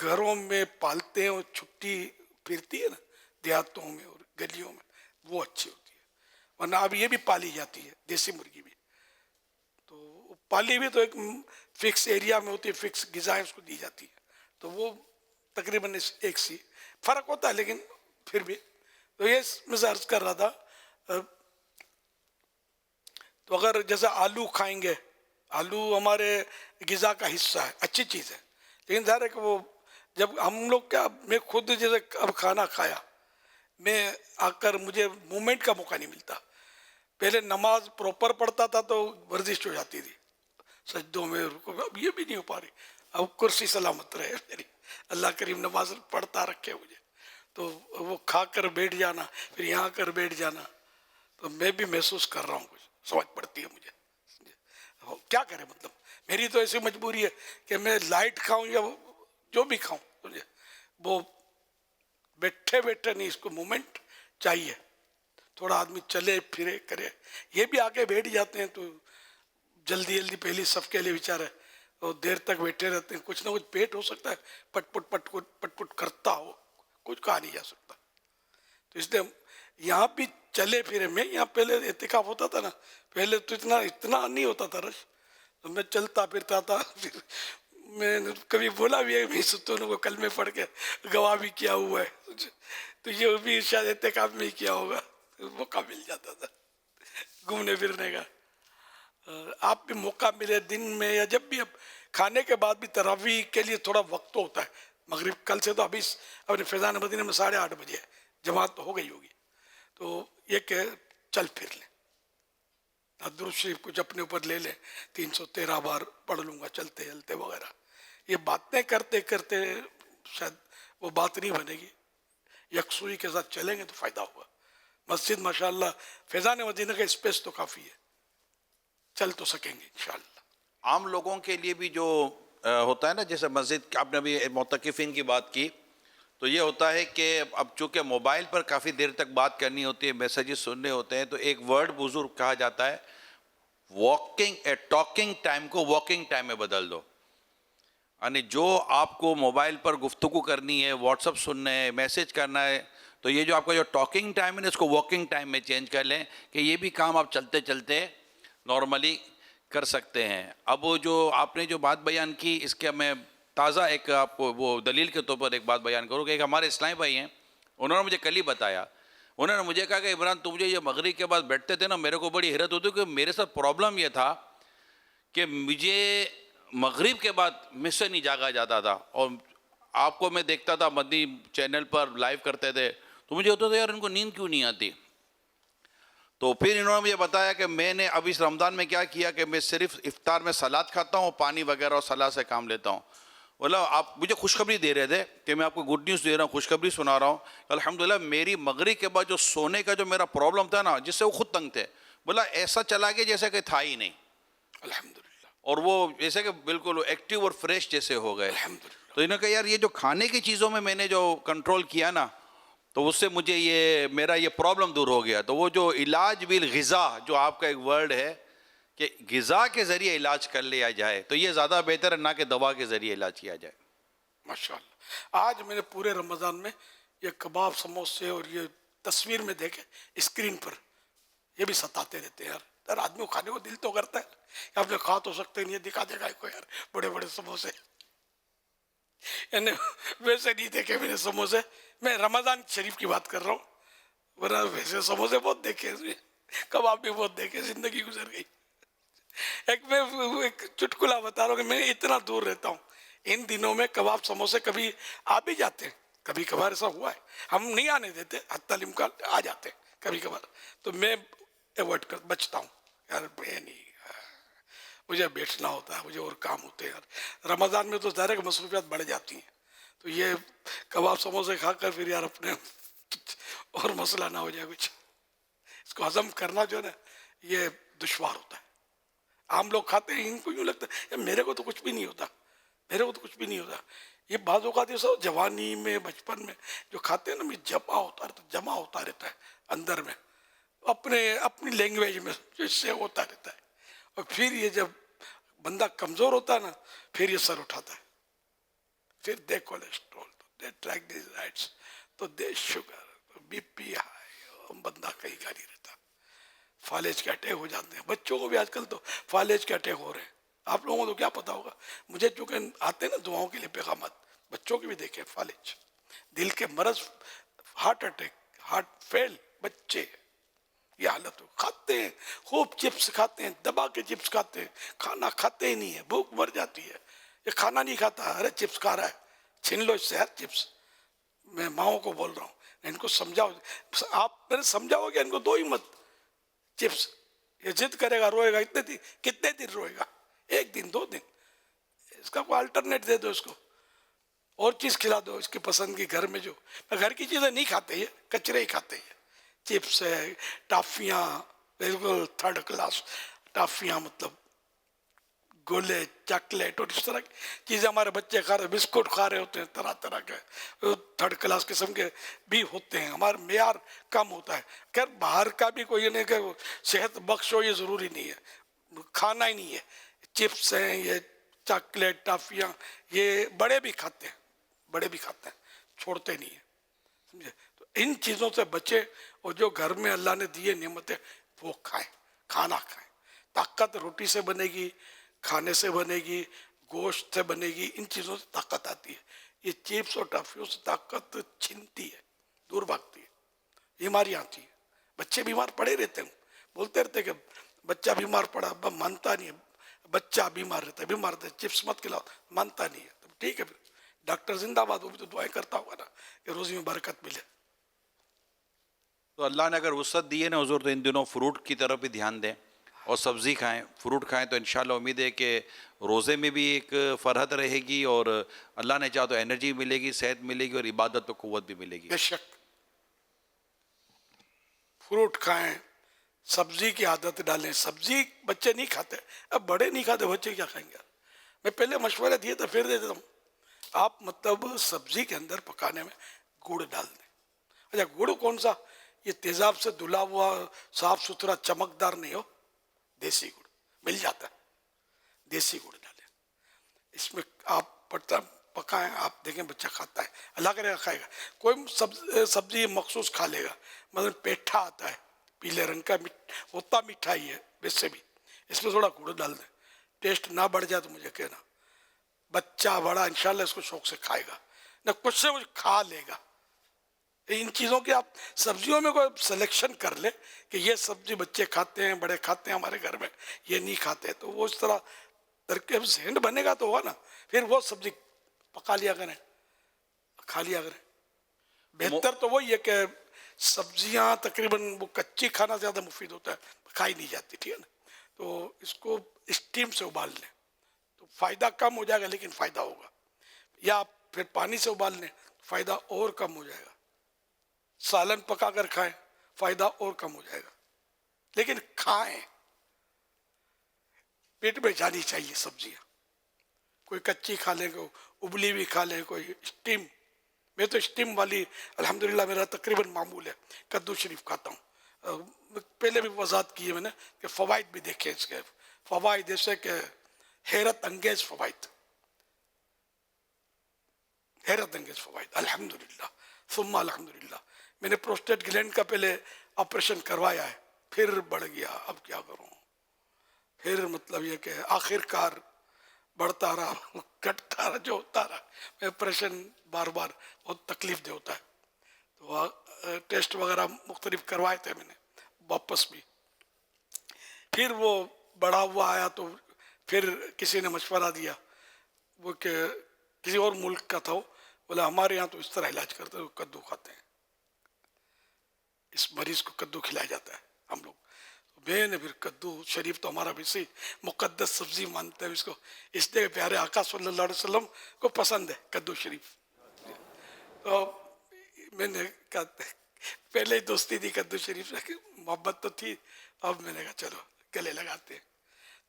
گھروں میں پالتے ہیں اور چھٹی پھرتی ہے نا دیہاتوں میں اور گلیوں میں، وہ اچھی ہوتی ہے. ورنہ اب یہ بھی پالی جاتی ہے دیسی مرغی بھی، تو پالی بھی تو ایک فکس ایریا میں ہوتی ہے، فکس غذائیں اس کو دی جاتی ہے، تو وہ تقریباً ایک سی فرق ہوتا ہے، لیکن پھر بھی. تو یہ میں سے عرض کر رہا تھا، تو اگر جیسے آلو کھائیں گے، آلو ہمارے غذا کا حصہ ہے، اچھی چیز ہے، لیکن ظاہر ہے کہ وہ جب ہم لوگ کیا، میں خود جیسے اب کھانا کھایا، میں آ کر مجھے مومنٹ کا موقع نہیں ملتا. پہلے نماز پراپر پڑھتا تھا تو ورزش ہو جاتی تھی سجدوں میں، رکوع میں، اب یہ بھی نہیں ہو پا رہی. اب کرسی سلامت رہے میری، اللہ کریم نماز پڑھتا رکھے مجھے، تو وہ کھا کر بیٹھ جانا، پھر یہاں کر بیٹھ جانا، تو میں بھی محسوس کر رہا ہوں، کچھ سمجھ پڑتی ہے مجھے. کیا کرے، مطلب میری تو ایسی مجبوری ہے کہ میں لائٹ کھاؤں یا جو بھی کھاؤں، مجھے وہ بیٹھے بیٹھے نہیں، اس کو مومنٹ چاہیے. تھوڑا آدمی چلے پھرے کرے. یہ بھی آگے بیٹھ جاتے ہیں تو جلدی جلدی پہلی صف کے لیے بیچارے اور دیر تک بیٹھے رہتے ہیں، کچھ نہ کچھ پیٹ ہو سکتا ہے پٹ پٹ پٹ پٹ پٹ کرتا ہو، کچھ کہا نہیں جا سکتا. تو اس لیے یہاں بھی چلے پھرے. میں یہاں پہلے اعتکاف ہوتا تھا نا، پہلے تو اتنا نہیں ہوتا تھا رش، تو میں چلتا پھرتا تھا. میں نے کبھی بولا بھی ہے، میں ستونوں کو کلمے پڑھ کے گواہ بھی کیا ہوا ہے، تو یہ بھی شاید اعتکاف میں ہی کیا ہوگا، موقع مل جاتا تھا گھومنے پھرنے کا. آپ بھی موقع ملے دن میں یا جب بھی، اب کھانے کے بعد بھی تراویح کے لیے تھوڑا وقت ہوتا ہے. مغرب کل سے تو ابھی اپنے فیضان مدینہ میں 8:30 بجے جماعت تو ہو گئی ہوگی، تو یہ کہ چل پھر لیں، درود شریف کچھ اپنے اوپر لے لیں، 313 بار پڑھ لوں گا چلتے چلتے وغیرہ. یہ باتیں کرتے کرتے شاید وہ بات نہیں بنے گی، یکسوئی کے ساتھ چلیں گے تو فائدہ ہوگا. مسجد ماشاءاللہ فیضان مدینہ کا اسپیس تو کافی ہے، چل تو سکیں گے انشاءاللہ. عام لوگوں کے لیے بھی جو ہوتا ہے نا، جیسے مسجد آپ نے ابھی معتکفین کی بات کی، تو یہ ہوتا ہے کہ اب چونکہ موبائل پر کافی دیر تک بات کرنی ہوتی ہے، میسیجز سننے ہوتے ہیں، تو ایک ورڈ بزرگ کہا جاتا ہے، ٹاکنگ ٹائم کو واکنگ ٹائم میں بدل دو. یعنی جو آپ کو موبائل پر گفتگو کرنی ہے، واٹس اپ سننا ہے، میسیج کرنا ہے، تو یہ جو آپ کا جو ٹاکنگ ٹائم ہے نا، اس کو واکنگ ٹائم میں چینج کر لیں، کہ یہ بھی کام آپ چلتے چلتے نارملی کر سکتے ہیں. اب وہ جو آپ نے جو بات بیان کی، اس کے میں تازہ ایک آپ کو وہ دلیل کے طور پر ایک بات بیان کروں کہ ایک ہمارے اسلامی بھائی ہیں، انہوں نے مجھے کل ہی بتایا، انہوں نے مجھے کہا کہ عمران تم جو یہ مغرب کے بعد بیٹھتے تھے نا، میرے کو بڑی حیرت ہوتی کہ میرے ساتھ پرابلم یہ تھا کہ مجھے مغرب کے بعد مجھ سے نہیں جاگا جاتا تھا، اور آپ کو میں دیکھتا تھا مدنی چینل پر لائیو کرتے تھے، تو مجھے ہوتا تھا یار ان کو نیند کیوں نہیں آتی. تو پھر انہوں نے مجھے بتایا کہ میں نے اب اس رمضان میں کیا کیا کہ میں صرف افطار میں سلاد کھاتا ہوں، پانی وغیرہ اور سلاد سے کام لیتا ہوں. بولا آپ مجھے خوشخبری دے رہے تھے کہ میں آپ کو گڈ نیوز دے رہا ہوں، خوشخبری سنا رہا ہوں. الحمدللہ میری مغرب کے بعد جو سونے کا جو میرا پرابلم تھا نا، جس سے وہ خود تنگ تھے، بولا ایسا چلا گیا جیسے کہ تھا ہی نہیں، الحمدللہ، اور وہ جیسے کہ بالکل ایکٹیو اور فریش جیسے ہو گئے. تو انہوں نے کہا یار یہ جو کھانے کی چیزوں میں نے جو کنٹرول کیا نا، تو اس سے مجھے یہ میرا یہ پرابلم دور ہو گیا. تو وہ جو علاج بالغذا جو آپ کا ایک ورڈ ہے کہ غذا کے ذریعے علاج کر لیا جائے، تو یہ زیادہ بہتر ہے نہ کہ دوا کے ذریعے علاج کیا جائے. ماشاءاللہ. آج میں نے پورے رمضان میں یہ کباب سموسے اور یہ تصویر میں دیکھے اسکرین پر، یہ بھی ستاتے رہتے ہیں یار آدمی کو کھانے کو دل تو کرتا ہے، آپ نے کھا تو سکتے نہیں، دکھا دے گا کو یار بڑے بڑے سموسے. یعنی ویسے نہیں دیکھے میں نے سموسے، میں رمضان شریف کی بات کر رہا ہوں، ورنہ ویسے سموسے بہت دیکھے، کباب بھی بہت دیکھے، زندگی گزر گئی. میں ایک چٹکلا بتا رہا ہوں کہ میں اتنا دور رہتا ہوں، ان دنوں میں کباب سموسے کبھی آ بھی جاتے ہیں، کبھی کبھار ایسا ہوا ہے، ہم نہیں آنے دیتے، حتی الامکان آ جاتے ہیں کبھی کبھار، تو میں ایوائڈ کر بچتا ہوں یار، میں نہیں، مجھے بیٹھنا ہوتا ہے، مجھے اور کام ہوتے ہیں یار. رمضان میں تو ظاہر ہے کہ مصروفیات بڑھ جاتی ہیں، تو یہ کباب سموسے کھا کر پھر یار اپنے اور مسئلہ نہ ہو جائے کچھ، اس کو ہضم کرنا جو ہے نا یہ دشوار ہوتا ہے. عام لوگ کھاتے ہیں، ان کو یوں لگتا ہے میرے کو تو کچھ بھی نہیں ہوتا، میرے کو تو کچھ بھی نہیں ہوتا. یہ بعض اوقات یہ سب جوانی میں بچپن میں جو کھاتے ہیں نا، جمع ہوتا رہتا ہے اندر میں، اپنی لینگویج میں اس سے ہوتا رہتا ہے، اور پھر یہ جب بندہ کمزور ہوتا ہے نا، پھر یہ سر اٹھاتا ہے. پھر دے کولیسٹرول، تو دے ٹرائگلیسیرائڈس، تو دے شوگر، تو بی پی ہائی، بندہ کہیں کا نہیں رہتا. فالج کے اٹیک ہو جاتے ہیں. بچوں کو بھی آج کل تو فالج کے اٹیک ہو رہے ہیں. آپ لوگوں کو تو کیا پتا ہوگا، مجھے چونکہ آتے ہیں نا دعاؤں کے لیے پیغامات، بچوں کے بھی دیکھیں فالج، دل کے مرض، ہارٹ اٹیک، ہارٹ فیل، بچے یہ حالت ہو. کھاتے ہیں خوب چپس کھاتے ہیں، دبا کے چپس کھاتے ہیں، کھانا کھاتے ہی نہیں ہے، بھوک مر جاتی ہے. یہ کھانا نہیں کھاتا، ارے چپس کھا رہا ہے، چھین لو اس سے ہر چپس. میں ماؤں کو بول رہا ہوں، ان کو سمجھاؤ. آپ میں نے سمجھاؤ کہ ان کو دو ہی مت چپس. یہ ضد کرے گا، روئے گا، کتنے دن روئے گا؟ ایک دن، 2 دن. اس کا کوئی الٹرنیٹ دے دو اس کو، اور چیز کھلا دو اس کی پسند کی. گھر میں جو گھر کی چیزیں نہیں کھاتے، یہ کچرے ہی کھاتے ہیں. چپس ہے، ٹافیاں، بالکل 3rd کلاس ٹافیاں، مطلب گولے، چاکلیٹ اور اس طرح کی چیزیں ہمارے بچے کھا رہے، بسکٹ کھا رہے ہوتے ہیں طرح طرح کے 3rd کلاس قسم کے بھی ہوتے ہیں. ہمارا معیار کم ہوتا ہے. خیر باہر کا بھی کوئی نہیں کہ صحت بخش ہو، یہ ضروری نہیں ہے، کھانا ہی نہیں ہے. چپس ہیں، یہ چاکلیٹ، ٹافیاں، یہ بڑے بھی کھاتے ہیں، بڑے بھی کھاتے ہیں، چھوڑتے نہیں ہیں. سمجھے؟ تو ان چیزوں سے بچے، اور جو گھر میں اللہ نے دیے نعمتیں وہ کھائیں، کھانا کھائیں. طاقت روٹی سے بنے گی، کھانے سے بنے گی، گوشت سے بنے گی. ان چیزوں سے طاقت آتی ہے. یہ چپس اور ٹافیوں سے طاقت چھنتی ہے، دور بھاگتی ہے، بیماریاں آتی ہیں. بچے بیمار پڑے رہتے ہیں، بولتے رہتے کہ بچہ بیمار پڑا، ابا مانتا نہیں ہے، بچہ بیمار رہتا ہے، بیمار رہتا ہے، چپس مت کھلاؤ، مانتا نہیں ہے. تو ٹھیک ہے پھر ڈاکٹر زندہ باد، وہ بھی تو دعائیں کرتا ہوگا نا کہ روزی میں برکت ملے. تو اللہ نے اگر وسعت دی ہے نا حضور، تو ان دنوں فروٹ کی طرف بھی دھیان دیں اور سبزی کھائیں، فروٹ کھائیں. تو انشاءاللہ امید ہے کہ روزے میں بھی ایک فرحت رہے گی، اور اللہ نے چاہا تو انرجی ملے گی، صحت ملے گی، اور عبادت و قوت بھی ملے گی. بے شک فروٹ کھائیں، سبزی کی عادت ڈالیں. سبزی بچے نہیں کھاتے، اب بڑے نہیں کھاتے، بچے کیا کھائیں گے؟ میں پہلے مشورہ دیے تھا، پھر دے دیتا ہوں. آپ مطلب سبزی کے اندر پکانے میں گڑ ڈال دیں. اچھا گڑ کون سا؟ یہ تیزاب سے دھلا ہوا، صاف ستھرا، چمکدار نہیں ہو، دیسی گڑ مل جاتا ہے، دیسی گڑ ڈالیں اس میں. آپ پکائیں، آپ دیکھیں بچہ کھاتا ہے، اللہ کرے گا کھائے گا. کوئی سبزی مخصوص کھا لے گا، مثلا پیٹھا آتا ہے پیلے رنگ کا، ہوتا میٹھا ہی ہے ویسے بھی، اس میں تھوڑا گڑ ڈال دیں. ٹیسٹ نہ بڑھ جائے تو مجھے کہنا. بچہ بڑا انشاءاللہ اس کو شوق سے کھائے گا، نہ کچھ سے کچھ کھا لے گا. ان چیزوں کی آپ سبزیوں میں کوئی سلیکشن کر لیں کہ یہ سبزی بچے کھاتے ہیں، بڑے کھاتے ہیں، ہمارے گھر میں یہ نہیں کھاتے، تو وہ اس طرح ترکیب ذہن بنے گا تو ہوگا نا. پھر وہ سبزی پکا لیا کریں، کھا لیا کریں. بہتر تو وہی ہے کہ سبزیاں تقریباً وہ کچی کھانا زیادہ مفید ہوتا ہے، کھائی نہیں جاتی، ٹھیک ہے نا. تو اس کو اسٹیم سے ابال لیں تو فائدہ کم ہو جائے گا، لیکن فائدہ ہوگا. یا آپ پھر پانی سے ابال لیں، فائدہ اور کم ہو جائے گا. سالن پکا کر کھائیں، فائدہ اور کم ہو جائے گا، لیکن کھائیں. پیٹ میں جانی چاہیے سبزیاں. کوئی کچی کھا لیں، کوئی ابلی بھی کھا لیں، کوئی اسٹیم. میں تو اسٹیم والی الحمدللہ میرا تقریباً معمول ہے، کدو شریف کھاتا ہوں. پہلے بھی وضاحت کی ہے میں نے کہ فوائد بھی دیکھیں اس کے. فوائد جیسے کہ حیرت انگیز فوائد، حیرت انگیز فوائد الحمدللہ ثم الحمدللہ. میں نے پروسٹیٹ گلینڈ کا پہلے آپریشن کروایا ہے، پھر بڑھ گیا، اب کیا کروں. پھر مطلب یہ کہ آخر کار بڑھتا رہا، گھٹتا رہا، جو ہوتا رہا. میں آپریشن بار بار بہت تکلیف دہ ہوتا ہے، تو ٹیسٹ وغیرہ مختلف کروائے تھے میں نے واپس بھی. پھر وہ بڑھا ہوا آیا تو پھر کسی نے مشورہ دیا، وہ کہ کسی اور ملک کا تھا، وہ بولا ہمارے یہاں تو اس طرح علاج کرتے ہیں، کدو کھاتے ہیں، اس مریض کو کدو کھلایا جاتا ہے ہم لوگ. میں نے پھر کدو شریف تو ہمارا بھی صحیح مقدس سبزی مانتے ہیں اس کو، اس لیے پیارے آقا صلی اللہ علیہ وسلم کو پسند ہے کدو شریف. تو میں نے کہا پہلے ہی دوستی تھی کدو شریف سے، محبت تو تھی، اب میں نے کہا چلو گلے لگاتے ہیں.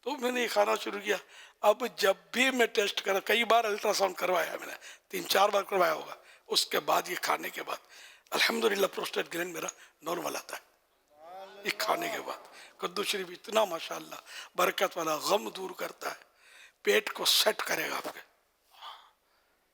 تو میں نے یہ کھانا شروع کیا. اب جب بھی میں ٹیسٹ کرا، کئی بار الٹرا ساؤنڈ کروایا میں نے، 3-4 بار کروایا ہوگا. اس کے بعد یہ کھانے کے بعد الحمدللہ پروسٹیٹ گلینڈ میرا نارمل آتا ہے. یہ کھانے کے بعد کدو شریف اتنا ماشاءاللہ برکت والا، غم دور کرتا ہے، پیٹ کو سیٹ کرے گا آپ کے،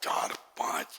4-5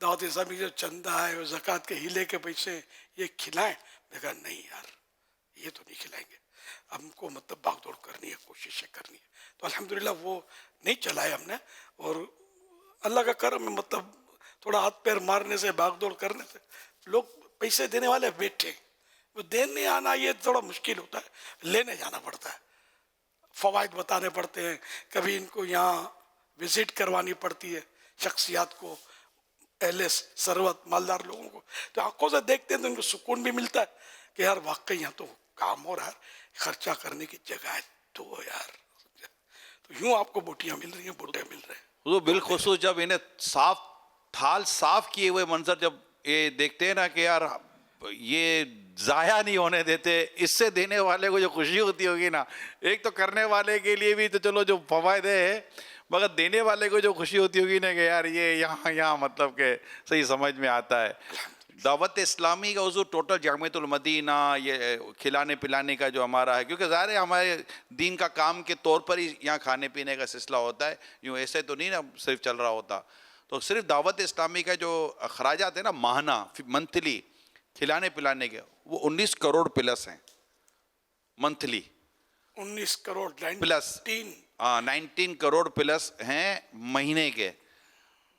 دعوت اسلامی جو چندہ ہے وہ زکوٰۃ کے ہیلے کے پیسے یہ کھلائیں. میں کہا نہیں یار یہ تو نہیں کھلائیں گے, ہم کو مطلب بھاگ دوڑ کرنی ہے, کوششیں کرنی ہے. تو الحمدللہ وہ نہیں چلائے ہم نے, اور اللہ کا کرم ہے مطلب تھوڑا ہاتھ پیر مارنے سے بھاگ دوڑ کرنے سے لوگ پیسے دینے والے بیٹھے, وہ دینے آنا یہ تھوڑا مشکل ہوتا ہے, لینے جانا پڑتا ہے, فوائد بتانے پڑتے ہیں, کبھی ان کو یہاں وزٹ کروانی پڑتی ہے شخصیات کو, اہل ثروت مالدار لوگوں کو, تو آنکھوں سے دیکھتے ہیں تو ان کو سکون بھی ملتا ہے کہ یار واقعی یہاں تو کام ہو رہا ہے, خرچہ کرنے کی جگہ ہے تو یار. تو یوں آپ کو بوٹیاں مل رہی ہیں, بوٹے مل رہے ہیں. حضور بالخصوص جب انہیں صاف تھال صاف کیے ہوئے منظر جب یہ دیکھتے ہیں نا کہ یار یہ ضائع نہیں ہونے دیتے, اس سے دینے والے کو جو خوشی ہوتی ہوگی نا, ایک تو کرنے والے کے لیے بھی تو چلو جو فوائد ہے, مگر دینے والے کو جو خوشی ہوتی ہوگی نا کہ یار یہ یہاں مطلب کہ صحیح سمجھ میں آتا ہے. دعوت اسلامی کا حضور ٹوٹل جامعۃ المدینہ یہ کھلانے پلانے کا جو ہمارا ہے, کیونکہ ظاہر ہے ہمارے دین کا کام کے طور پر ہی یہاں کھانے پینے کا سلسلہ ہوتا ہے, یوں ایسے تو نہیں نا صرف چل رہا ہوتا. تو صرف دعوت اسلامی کا جو اخراجات ہیں نا ماہانہ منتھلی کھلانے پلانے کے, وہ 19 کروڑ پلس ہیں monthly. 19 crore plus 19 crore plus ہیں مہینے کے,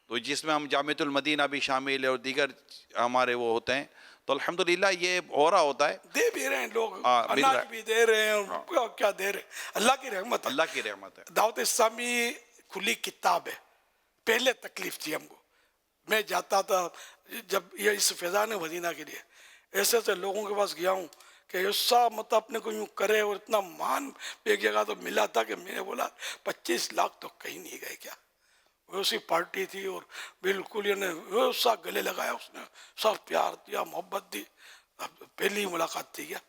تو جس میں ہم جامعۃ المدینہ بھی شامل ہے اور دیگر ہمارے وہ ہوتے ہیں. تو الحمدللہ یہ ہو رہا ہوتا ہے, دے بھی رہے ہیں لوگ, اناج بھی دے رہے ہیں, کیا دے رہے ہیں, اللہ کی رحمت ہے. اللہ کی رحمت ہے. دعوت اسلامی کھلی کتاب ہے. پہلے تکلیف تھی ہم کو, میں جاتا تھا جب یہ اس فیضان مدینہ کے لیے, ایسے ایسے لوگوں کے پاس گیا ہوں کہ ایسا مطلب اپنے کو یوں کرے, اور اتنا مان ایک جگہ تو ملا تھا کہ میں نے بولا 25 لاکھ تو کہیں نہیں گئے کیا. ویسی پارٹی تھی اور بالکل ویسا گلے لگایا اس نے, سب پیار دیا محبت دی. اب پہلی ملاقات تھی کیا,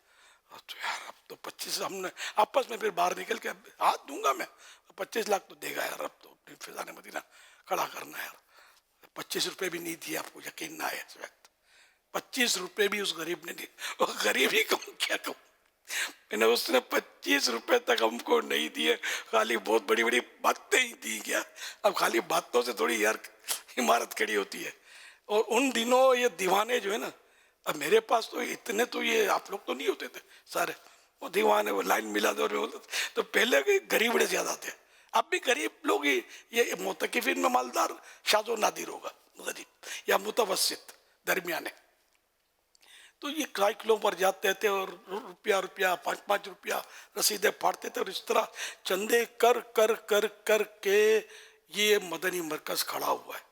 تو یار اب تو 25 ہم نے آپس میں پھر باہر نکل کے ہاتھ دوں گا میں, 25 لاکھ تو دے گا یار, اب تو اپنی فیضان مدینہ کھڑا کرنا ہے یار. 25 روپے بھی نہیں دیے, آپ کو یقین نہ آئے اس وقت 25 روپے بھی اس غریب نے دیے. وہ غریب ہی کہوں کیا کہوں, میں نے اس نے 25 روپے تک ہم کو نہیں دیے, خالی بہت بڑی بڑی باتیں ہی دی گیا. اب خالی باتوں سے تھوڑی یار عمارت کھڑی ہوتی ہے. اور ان دنوں یہ دیوانے جو ہے نا, اب میرے پاس تو اتنے تو یہ آپ لوگ تو نہیں ہوتے تھے سارے, وہ دیوانے وہ لائن ملا دور میں ہوتے تھے, تو پہلے غریب بڑے زیادہ تھے. اب بھی غریب لوگ ہی, یہ معتکفین میں مالدار شاذ و نادر ہوگا غریب, یا متوسط درمیانے. تو یہ سائیکلوں پر جاتے تھے اور روپیہ 5 روپیہ رسیدیں پھاڑتے تھے, اور اس طرح چندے کر کر کر کر کے یہ مدنی مرکز کھڑا ہوا ہے.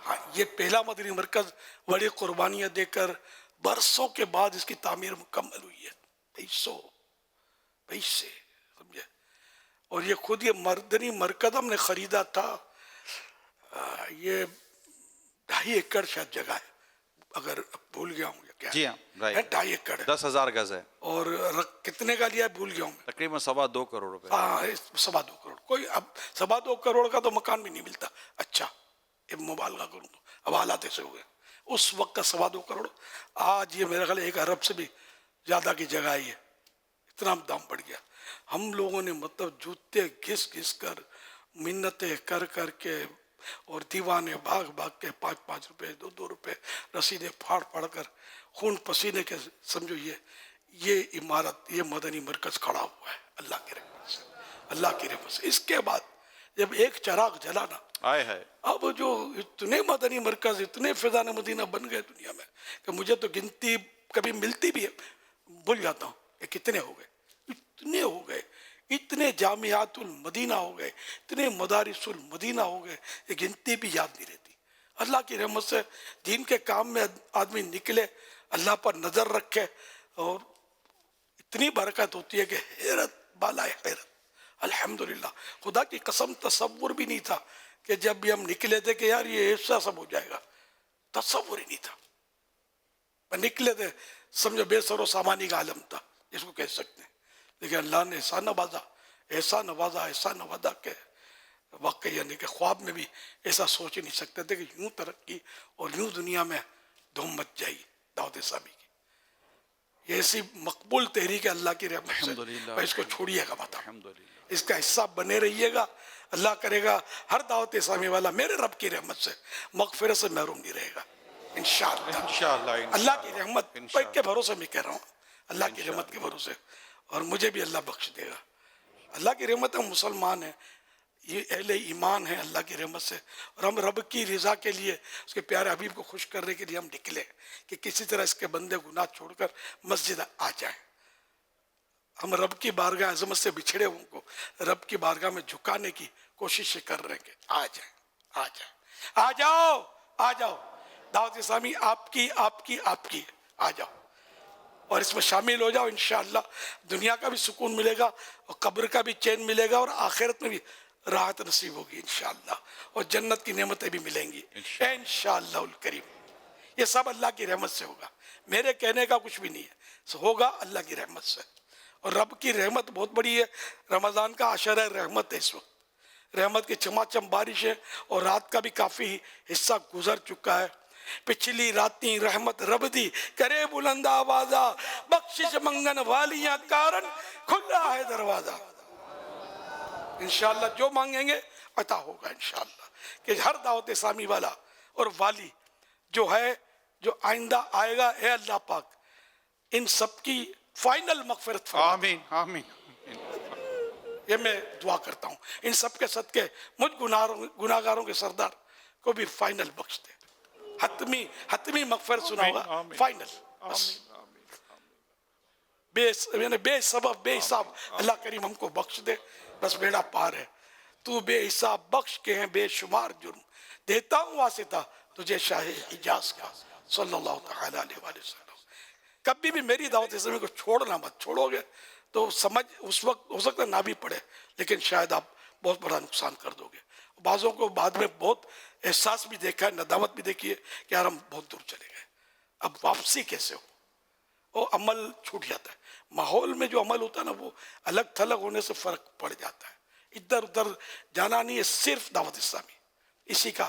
ہاں یہ پہلا مدنی مرکز بڑی قربانیاں دے کر برسوں کے بعد اس کی تعمیر مکمل ہوئی ہے. پیسے سمجھے. اور یہ خود یہ مدنی مرکز ہم نے خریدا تھا, یہ 2.5 ایکڑ شاید جگہ ہے, اگر بھول گیا ہوں کیا. جی ہاں 2.5 ایکڑ 10,000 گز ہے. اور کتنے کا لیا بھول گیا ہوں میں, تقریباً 2.25 کروڑ روپے. ہاں 2.25 کروڑ. کوئی اب 2.25 کروڑ کا تو مکان بھی نہیں ملتا. اچھا مبالغہ کروں تو اب حالات ایسے ہو گئے. اس وقت کا 2.25 کروڑ آج یہ میرا خیال 1 ارب سے بھی زیادہ کی جگہ آئی ہے, اتنا دام بڑھ گیا. ہم لوگوں نے مطلب جوتے گھس گھس کر منتیں کر کر کے اور دیوانے بھاگ بھاگ کے 5 روپے 2 روپے رسیدیں پھاڑ پھاڑ کر خون پسینے کے سمجھو یہ عمارت یہ مدنی مرکز کھڑا ہوا ہے اللہ کی رحمت سے. اللہ کی رحمت سے اس کے بعد جب ایک چراغ جلا نا, اب جو اتنے مدنی مرکز اتنے فیضان مدینہ بن گئے دنیا میں کہ مجھے تو گنتی کبھی ملتی بھی ہے بھول جاتا ہوں کہ کتنے ہو گئے. اتنے ہو گئے, اتنے جامعات المدینہ ہو گئے, اتنے مدارس المدینہ ہو گئے, یہ گنتی بھی یاد نہیں رہتی. اللہ کی رحمت سے دین کے کام میں آدمی نکلے, اللہ پر نظر رکھے, اور اتنی برکت ہوتی ہے کہ حیرت بالائے حیرت. الحمدللہ خدا کی قسم تصور بھی نہیں تھا کہ جب بھی ہم نکلے تھے کہ یار یہ ایسا سب ہو جائے گا, تصور ہی نہیں تھا. نکلے تھے سمجھو بے سر و سامانی کا عالم تھا جس کو کہہ سکتے ہیں, لیکن اللہ نے ایسا نوازا کہ واقعی یعنی کہ خواب میں بھی ایسا سوچ ہی نہیں سکتے تھے کہ یوں ترقی اور یوں دنیا میں دھوم مچ جائے گی دعوت اسلامی کی. یہ ایسی مقبول تحریک ہے اللہ کی رحمت سے، اور اس کو چھوڑیے گا مت، اس کا حصہ بنے رہیے گا. اللہ کرے گا ہر دعوت اسلامی والا میرے رب کی رحمت سے مغفرت سے محروم نہیں رہے گا انشاءاللہ. اللہ کی رحمت کے بھروسے میں کہہ رہا ہوں، اللہ کی رحمت کے بھروسے، اور مجھے بھی اللہ بخش دے گا. اللہ کی رحمت ہم مسلمان ہیں، یہ اہل ایمان ہیں اللہ کی رحمت سے، اور ہم رب کی رضا کے لیے، اس کے پیارے حبیب کو خوش کرنے کے لیے ہم نکلے کہ کسی طرح اس کے بندے گناہ چھوڑ کر مسجد آ جائیں. ہم رب کی بارگاہ عظمت سے بچھڑے ہوں کو رب کی بارگاہ میں جھکانے کی کوشش کر رہے ہیں کہ آ جائیں، آ جائیں، آ جاؤ، آ جاؤ. دعوت اسلامی آپ کی آ جاؤ اور اس میں شامل ہو جاؤ. انشاءاللہ دنیا کا بھی سکون ملے گا اور قبر کا بھی چین ملے گا اور آخرت میں بھی راحت نصیب ہوگی انشاءاللہ، اور جنت کی نعمتیں بھی ملیں گی انشاءاللہ الکریم. یہ سب اللہ کی رحمت سے ہوگا، میرے کہنے کا کچھ بھی نہیں ہے، ہوگا اللہ کی رحمت سے. اور رب کی رحمت بہت بڑی ہے. رمضان کا عشرہ رحمت ہے، اس وقت رحمت کی چماچم بارش ہے اور رات کا بھی کافی حصہ گزر چکا ہے. پچھلی راتیں رحمت رب دی کرے بلند آوازہ، بخشش منگن والیاں کارن کھلا ہے دروازہ. انشاءاللہ جو مانگیں گے عطا ہوگا انشاءاللہ. کہ ہر دعوت اسلامی والا اور والی جو ہے، جو آئندہ آئے گا، اے اللہ پاک ان سب کی فائنل مغفرت فرما. آمین آمین. یہ میں دعا کرتا ہوں ان سب کے صدقے مجھ گناہگاروں کے سردار کو بھی فائنل بخش دے. حتمی مغفرت سنا ہوگا، فائنل. بے سبب بے حساب اللہ کریم ہم کو بخش دے، بس بیڑا پار ہے. تو بے حساب بخش کے ہیں بے شمار جرم، دیتا ہوں واسطہ تجھے شاہ حجاز کا صلی اللہ تعالی علیہ وآلہ وسلم. کبھی بھی میری دعوت اسلامی کو چھوڑنا مت. چھوڑو گے تو سمجھ اس وقت ہو سکتا نہ بھی پڑے، لیکن شاید آپ بہت بڑا نقصان کر دو گے. بعضوں کو بعد میں بہت احساس بھی دیکھا ہے، ندامت بھی دیکھی ہے کہ یار ہم بہت دور چلے گئے، اب واپسی کیسے ہو. وہ عمل چھوٹ جاتا ہے. ماحول میں جو عمل ہوتا ہے نا، وہ الگ تھلگ ہونے سے فرق پڑ جاتا ہے. ادھر ادھر جانا نہیں ہے، صرف دعوت اسلامی اسی کا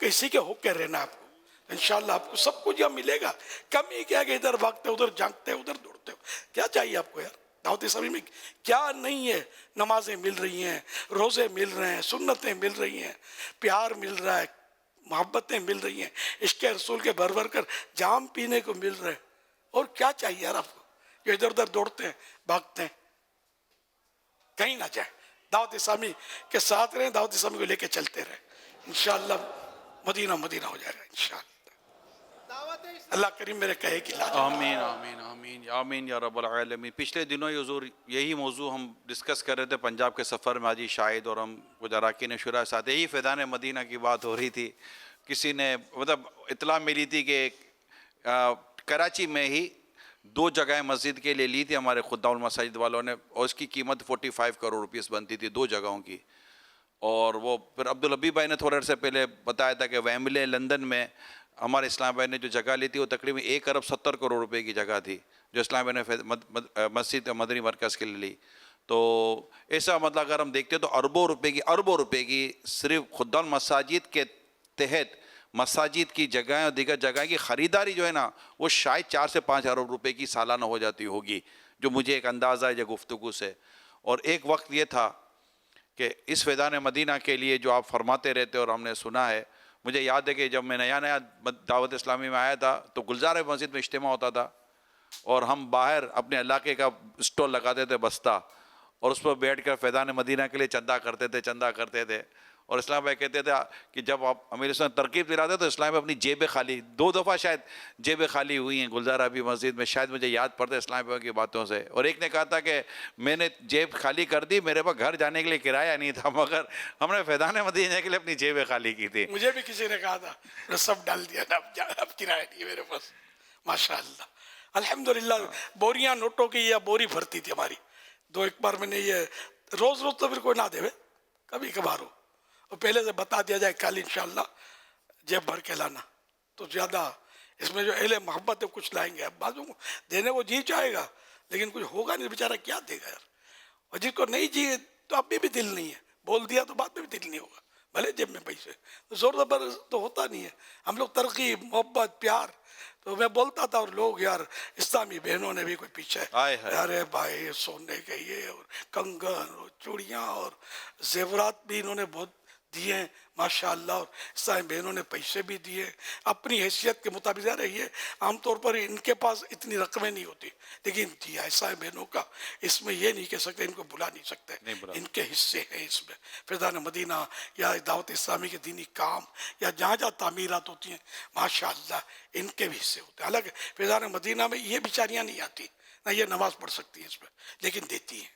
اسی کے ہو کے رہنا. آپ کو انشاءاللہ آپ کو سب کچھ یہاں ملے گا. کم ہی کیا کہ ادھر بھاگتے ادھر جھانکتے ادھر دوڑتے ہو. کیا چاہیے آپ کو یار؟ دعوت اسلامی میں کیا نہیں ہے؟ نمازیں مل رہی ہیں، روزے مل رہے ہیں، سنتیں مل رہی ہیں، پیار مل رہا ہے، محبتیں مل رہی ہیں، عشق رسول کے بھر بھر کر جام پینے کو مل رہے ہیں. اور کیا چاہیے یار آپ کو؟ جو ادھر ادھر دوڑتے ہیں بھاگتے ہیں، کہیں نہ جائیں. دعوت اسلامی کے ساتھ رہیں، دعوت اسلامی کو لے کے چلتے رہیں. انشاءاللہ مدینہ مدینہ ہو جائے گا انشاءاللہ. اللہ کریم میرے کہے کہ آمین آمین آمین آمین یا رب العالمین. پچھلے دنوں یہ حضور یہی موضوع ہم ڈسکس کر رہے تھے پنجاب کے سفر میں. حاجی شاہد اور ہم کچھ اراکین شورا ساتھ یہی فیضان مدینہ کی بات ہو رہی تھی. کسی نے مطلب اطلاع ملی تھی کہ کراچی میں ہی 2 جگہیں مسجد کے لیے لی تھی ہمارے خدام المساجد والوں نے، اور اس کی قیمت 45 کروڑ روپیز بنتی تھی 2 جگہوں کی. اور وہ پھر عبدالحبیب بھائی نے تھوڑے عرصے پہلے بتایا تھا کہ ویمبلے لندن میں ہمارے اسلام بھائی نے جو جگہ لی تھی وہ تقریباً 1 ارب 70 کروڑ روپے کی جگہ تھی جو اسلام بھائی نے مسجد مدنی مرکز کے لیے لی. تو ایسا مطلب اگر ہم دیکھتے تو اربوں روپے کی صرف خدام المساجد کے تحت مساجد کی جگہیں اور دیگر جگہیں کی خریداری جو ہے نا، وہ شاید 4 سے 5 ارب روپے کی سالانہ ہو جاتی ہوگی، جو مجھے ایک اندازہ ہے جو گفتگو سے. اور ایک وقت یہ تھا کہ اس فیضان مدینہ کے لیے جو آپ فرماتے رہتے اور ہم نے سنا ہے، مجھے یاد ہے کہ جب میں نیا دعوت اسلامی میں آیا تھا تو گلزار مسجد میں اجتماع ہوتا تھا اور ہم باہر اپنے علاقے کا اسٹال لگاتے تھے بستہ، اور اس پر بیٹھ کر فیضان مدینہ کے لیے چندہ کرتے تھے. اور اسلام بھائی کہتے تھے کہ جب آپ امیر صاحب ترغیب دلاتے تو اسلام بھائی اپنی جیبیں خالی 2 دفعہ شاید جیبیں خالی ہوئی ہیں گلزار ابھی مسجد میں، شاید مجھے یاد پڑتا ہے اسلام بھائی کی باتوں سے. اور ایک نے کہا تھا کہ میں نے جیب خالی کر دی، میرے پاس گھر جانے کے لیے کرایہ نہیں تھا، مگر ہم نے فیضان مدینہ کے لیے اپنی جیبیں خالی کی تھی. مجھے بھی کسی نے کہا تھا سب ڈال دیا، اب کرایہ نہیں میرے پاس. ماشاءاللہ الحمدللہ. بوریاں نوٹوں کی یا بوری بھرتی تھی ہماری. 2 ایک بار میں نے یہ روز تو پھر کوئی نہ دے، کبھی کبھار ہو، اور پہلے سے بتا دیا جائے کل انشاءاللہ جیب بھر کے لانا. تو زیادہ اس میں جو اہل محبت ہے کچھ لائیں گے. اب بعضوں کو دینے وہ جی چاہے گا لیکن کچھ ہوگا نہیں، بیچارہ کیا دے گا یار. اور جس کو نہیں جی تو اب بھی دل نہیں ہے، بول دیا تو بعد میں بھی دل نہیں ہوگا. بھلے جیب میں پیسے. زور زبردست تو ہوتا نہیں ہے. ہم لوگ ترقی, محبت, پیار. تو میں بولتا تھا اور لوگ یار اسلامی بہنوں نے بھی کوئی پیچھے ارے بھائی سونے کے یہ اور کنگن اور چوڑیاں اور زیورات بھی انہوں نے بہت دیے ہیں ماشاء اللہ, اور اسلامی بہنوں نے پیسے بھی دیے اپنی حیثیت کے مطابق. ظاہر ہے یہ عام طور پر ان کے پاس اتنی رقمیں نہیں ہوتی, لیکن دیا اسلامی بہنوں کا, اس میں یہ نہیں کہہ سکتے, ان کو بلا نہیں سکتے, ان کے حصے ہیں اس میں. فیضان مدینہ یا دعوت اسلامی کے دینی کام یا جہاں جہاں تعمیرات ہوتی ہیں ماشاء اللہ ان کے بھی حصے ہوتے ہیں. حالانکہ فیضان مدینہ میں یہ بیچاریاں نہیں آتی, نہ یہ نماز پڑھ سکتی ہیں اس میں, لیکن دیتی ہیں.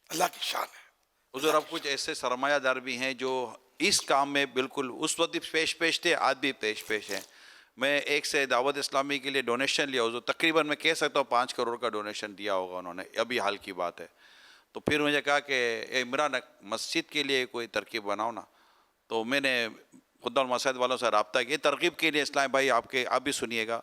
اللہ کی شان ہے. حضور اب کچھ ایسے سرمایہ دار بھی ہیں جو اس کام میں بالکل اس وقت بھی پیش تھے, آج بھی پیش ہیں. میں ایک سے دعوت اسلامی کے لیے ڈونیشن لیا, حضور تقریباً میں کہہ سکتا ہوں 5 کروڑ کا ڈونیشن دیا ہوگا انہوں نے, ابھی حال کی بات ہے. تو پھر مجھے کہا کہ عمران مسجد کے لیے کوئی ترکیب بناؤ نا. تو میں نے خود المساجد والوں سے رابطہ کیا ترغیب کے لیے. اسلام بھائی آپ بھی سنیے گا.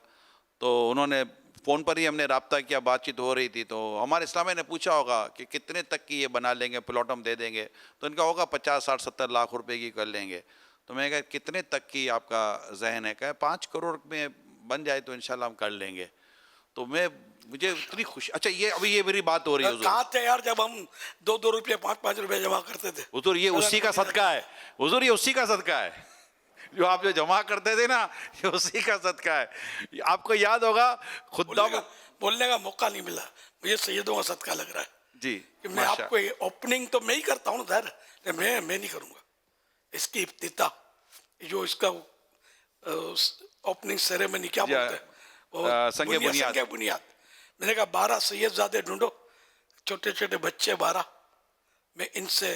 تو انہوں نے فون پر ہی ہم نے رابطہ کیا, بات چیت ہو رہی تھی. تو ہمارے اسلامیہ نے پوچھا ہوگا کہ کتنے تک کی یہ بنا لیں گے, پلاٹ ہم دے دیں گے. تو ان کا ہوگا 50, 60, 70 لاکھ روپے کی کر لیں گے. تو میں نے کہا کتنے تک کی آپ کا ذہن ہے؟ کہا 5 کروڑ میں بن جائے تو انشاءاللہ ہم کر لیں گے. تو مجھے اتنی خوشی. اچھا یہ میری بات ہو رہی ہے حضور. کہاں تھے یار جب ہم 2 روپے 5 روپے جمع کرتے تھے؟ حضور یہ اسی کا صدقہ ہے. حضور یہ اسی کا صدقہ ہے جو آپ جو جمع کرتے تھے نا, یہ اسی کا صدقہ ہے. آپ کو یاد ہوگا خدا بولنے کا موقع نہیں ملا, مجھے سیدوں کا صدقہ لگ رہا ہے جی کہ میں آپ کو اوپننگ تو میں ہی کرتا ہوں نا, ظاہر میں نہیں کروں گا. اس کی افتتاح جو اس کا اوپننگ سیریمنی کیا بولتے ہیں, سنگ بنیاد. میں نے کہا 12 سید زادے ڈھونڈو, چھوٹے چھوٹے بچے 12, میں ان سے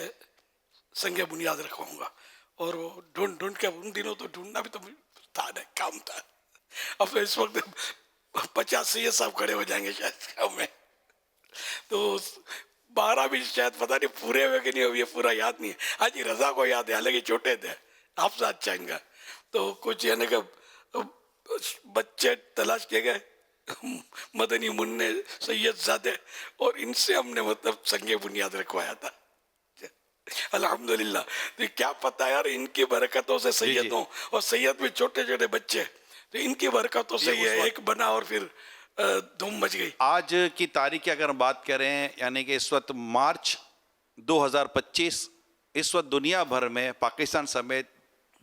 سنگ بنیاد رکھواؤں گا. اور وہ ڈھونڈ کے ان دنوں تو ڈھونڈنا بھی تو تھا نا, کام تھا. اب اس وقت 50 سید صاحب کھڑے ہو جائیں گے شاید کام میں. تو 12 بھی شاید پتہ نہیں پورے ہوئے کہ نہیں ہوئے, پورا یاد نہیں ہے. حاجی رضا کو یاد ہے, حالانکہ چھوٹے تھے, آپ سے اچھا گا. تو کچھ یعنی کہ بچے تلاش کیے گئے, مدنی منع سید زادے, اور ان سے ہم نے مطلب سنگ بنیاد رکھوایا تھا. الحمدللہ. تو کیا پتہ یار ان کی برکتوں سے سیدوں, اور سید بھی چھوٹے چھوٹے بچے, تو ان کی برکتوں سے یہ ایک بنا اور پھر دھوم مچ گئی. آج کی تاریخ کی اگر ہم بات کریں, یعنی کہ اس وقت مارچ 2025, اس وقت دنیا بھر میں پاکستان سمیت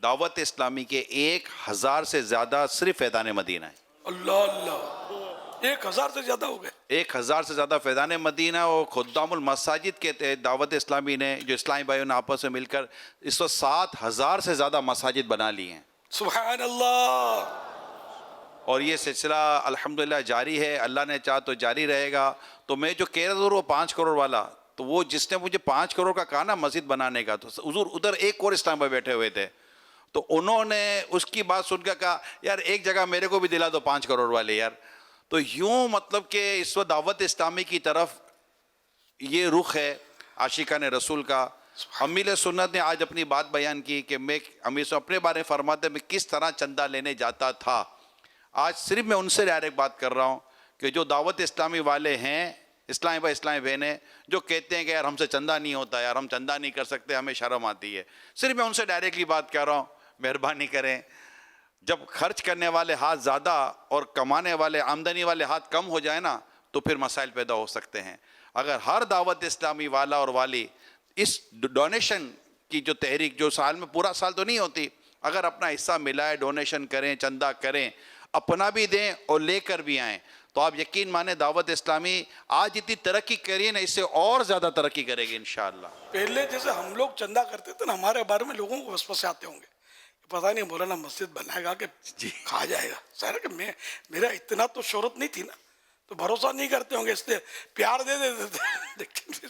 دعوت اسلامی کے 1000 سے زیادہ صرف فیضان مدینہ ہیں. اللہ اللہ, 1000 سے زیادہ ہو گئے. 1000 سے زیادہ فیضان مدینہ. اور خدام المساجد کے تحت دعوت اسلامی نے, جو اسلامی بھائیوں نے آپس میں مل کر اس وقت 7000 سے زیادہ مساجد بنا لی ہیں. سبحان اللہ. اور یہ سلسلہ الحمدللہ جاری ہے, اللہ نے چاہا تو جاری رہے گا. تو میں جو کہہ رہا تھا وہ 5 کروڑ والا, تو وہ جس نے مجھے 5 کروڑ کا کہا نا مسجد بنانے کا, تو حضور ادھر ایک اور اسلام بھائی بیٹھے ہوئے تھے, تو انہوں نے اس کی بات سن کر کہا یار ایک جگہ میرے کو بھی دلا دو 5 کروڑ والے یار. تو یوں مطلب کہ اس وقت دعوت اسلامی کی طرف یہ رخ ہے عاشقان رسول کا. امیر سنت نے آج اپنی بات بیان کی کہ میں امیر سے اپنے بارے میں فرماتے میں کس طرح چندہ لینے جاتا تھا. آج صرف میں ان سے ڈائریکٹ بات کر رہا ہوں کہ جو دعوت اسلامی والے ہیں, اسلامی بھائی اسلامی بہنیں, جو کہتے ہیں کہ یار ہم سے چندہ نہیں ہوتا, یار ہم چندہ نہیں کر سکتے, ہمیں شرم آتی ہے, صرف میں ان سے ڈائریکٹلی بات کر رہا ہوں, مہربانی کریں. جب خرچ کرنے والے ہاتھ زیادہ اور کمانے والے آمدنی والے ہاتھ کم ہو جائے نا, تو پھر مسائل پیدا ہو سکتے ہیں. اگر ہر دعوت اسلامی والا اور والی اس ڈونیشن کی جو تحریک, جو سال میں پورا سال تو نہیں ہوتی, اگر اپنا حصہ ملائے, ڈونیشن کریں, چندہ کریں, اپنا بھی دیں اور لے کر بھی آئیں, تو آپ یقین مانیں دعوت اسلامی آج اتنی ترقی کری نا, اس سے اور زیادہ ترقی کرے گی انشاءاللہ. پہلے جیسے ہم لوگ چندہ کرتے تھے نا, ہمارے بارے میں لوگوں کو وسوسے آتے ہوں گے, پتہ نہیں مولانا مسجد بنائے گا کہ کھا جائے گا. ظاہر کہ میرا اتنا تو شہرت نہیں تھی نا, تو بھروسہ نہیں کرتے ہوں گے, اس لیے پیار دے دیتے تھے. لیکن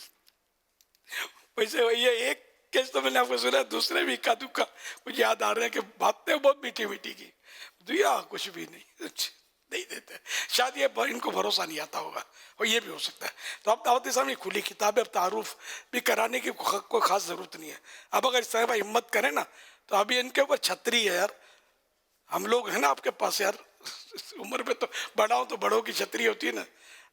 ویسے یہ ایک کیس تو میں نے آپ کو سنا, دوسرے بھی اکا دکا مجھے یاد آ رہے ہیں کہ باتیں بہت میٹھی میٹھی کی, دیا کچھ بھی نہیں دیتے. شاید یہ ان کو بھروسہ نہیں آتا ہوگا, اور یہ بھی ہو سکتا ہے. تو اب دعوت اسلامی کھلی کتاب ہے, اب تعارف بھی کرانے کی کوئی خاص ضرورت نہیں ہے. اب اگر اس طرح ہمت کریں نا, تو ابھی ان کے اوپر چھتری ہے یار. ہم لوگ ہیں نا آپ کے پاس یار, عمر پہ تو بڑا ہوں تو بڑوں کی چھتری ہوتی ہے نا,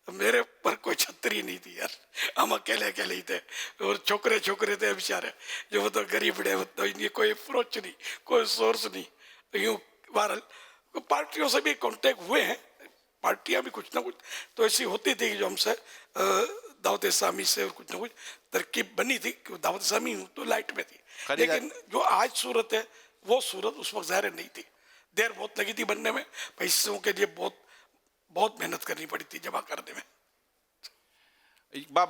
میرے پر کوئی چھتری نہیں تھی یار, ہم اکیلے اکیلے ہی تھے, اور چھوکرے تھے بیچارے جو وہ تو غریب بڑے, کوئی اپروچ نہیں, کوئی سورس نہیں. یوں بہرحال پارٹیوں سے بھی کانٹیکٹ ہوئے ہیں, پارٹیاں بھی کچھ نہ کچھ تو ایسی ہوتی تھی جو ہم سے دعوت اسلامی سے اور کچھ نہ کچھ ترکیب بنی تھی کہ دعوت اسلامی تو لائٹ میں تھی, لیکن جو آج صورت ہے وہ صورت اس وقت ظاہر نہیں تھی. دیر بہت لگی تھی بننے میں, پیسوں کے لیے بہت محنت کرنی پڑی تھی جمع کرنے میں.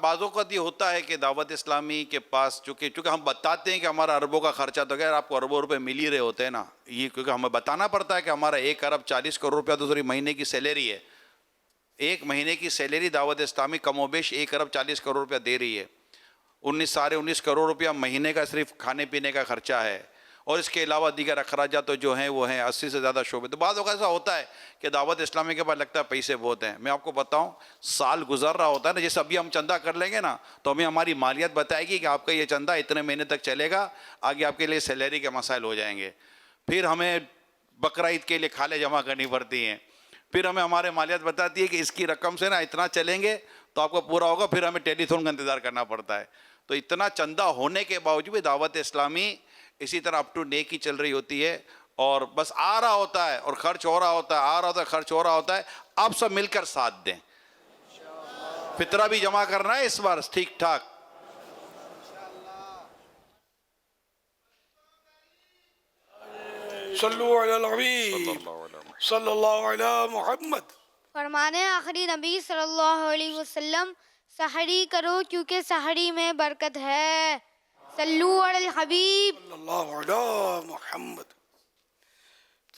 بعض اوقات یہ ہوتا ہے کہ دعوت اسلامی کے پاس چونکہ ہم بتاتے ہیں کہ ہمارا اربوں کا خرچہ, تو اگر آپ کو اربوں روپے مل ہی رہے ہوتے ہیں نا, یہ کیونکہ ہمیں بتانا پڑتا ہے کہ ہمارا 1 ارب 40 کروڑ روپیہ تو مہینے کی سیلری ہے. 1 مہینے کی سیلری دعوت اسلامی کم و بیش 1 ارب 40 کروڑ روپیہ دے رہی ہے. 19 کروڑ روپیہ مہینے کا صرف کھانے پینے کا خرچہ ہے, اور اس کے علاوہ دیگر اخراجات جو ہیں وہ ہیں 80 سے زیادہ شعبے. تو بعض اوقات ایسا ہوتا ہے کہ دعوت اسلامی کے پاس لگتا ہے پیسے بہت ہیں. میں آپ کو بتاؤں, سال گزر رہا ہوتا ہے نا, جیسے ابھی ہم چندہ کر لیں گے نا تو ہمیں ہماری مالیت بتائے گی کہ آپ کا یہ چندہ اتنے مہینے تک چلے گا, آگے آپ کے لیے سیلری کے مسائل ہو جائیں گے. پھر ہمیں بقرہ عید کے لیے کھالیں جمع کرنی پڑتی ہیں, پھر ہمیں ہمارے مالیت بتاتی ہے کہ اس کی رقم سے نا اتنا چلیں گے تو آپ کو پورا ہوگا, پھر ہمیں ٹیلی تھون کا انتظار کرنا پڑتا ہے. تو اتنا چندہ ہونے کے باوجود دعوت اسلامی اسی طرح اپ ٹو ڈیٹ کی چل رہی ہوتی ہے, اور بس آ رہا ہوتا ہے اور خرچ ہو رہا ہوتا ہے, آ رہا ہوتا ہے خرچ ہو رہا ہوتا ہے. آپ سب مل کر ساتھ دیں. فطرہ بھی جمع کرنا ہے اس بار ٹھیک ٹھاک. صلو علی الحبیب صلی اللہ علی محمد. فرمانے آخری نبی صلی اللہ علیہ وسلم, سحری کرو کیونکہ سحری میں برکت ہے. صلو علی الحبیب صلی اللہ علی محمد.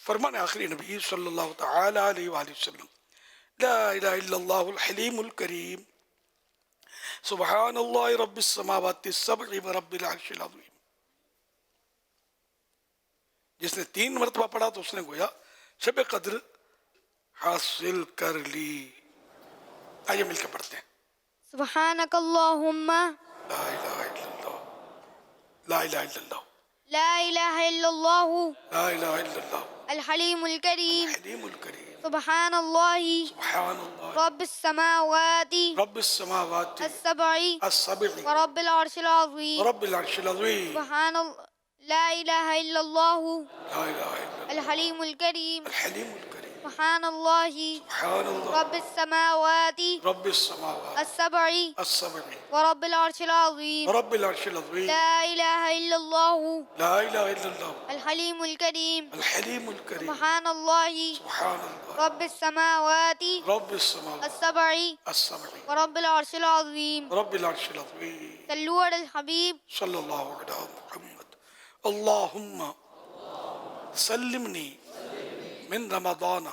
فرمان آخری نبی صلی اللہ تعالی علیہ وآلہ وسلم, لا الہ الا اللہ الحلیم الکریم, سبحان اللہ رب السماوات السبع و رب العرش العظیم. جس نے 3 مرتبہ پڑھا تو اس نے گویا شب قدر حاصل کر لی. آئیے مل کے پڑھتے ہیں. سبحانک اللہم لا الہ الا اللہ, لا الہ الا اللہ, لا الہ الا اللہ لا الہ الا اللہ, الحلیم الکریم, الحلیم الکریم, سبحان اللہ سبحان اللہ رب السماوات رب السماوات السبع السبع ورب العرش العظیم. رب العرش العظیم, سبحان اللہ, لا الہ الا اللہ لا الہ الا الحلیم الکریم, الحلیم الکریم, سبحان اللہ سبحان اللہ رب السماوات رب السماوات السبع السبع ورب العرش العظیم. رب العرش العظیم, لا الہ الا اللہ لا الہ الا اللہ الحلیم الکریم, الحلیم الکریم, سبحان اللہ سبحان اللہ رب السماوات رب السماوات السبع السبع ورب العرش العظیم. رب العرش العظیم. صلو علی الحبیب صلی اللہ علی محمد. اللہم سلمنی من رمضان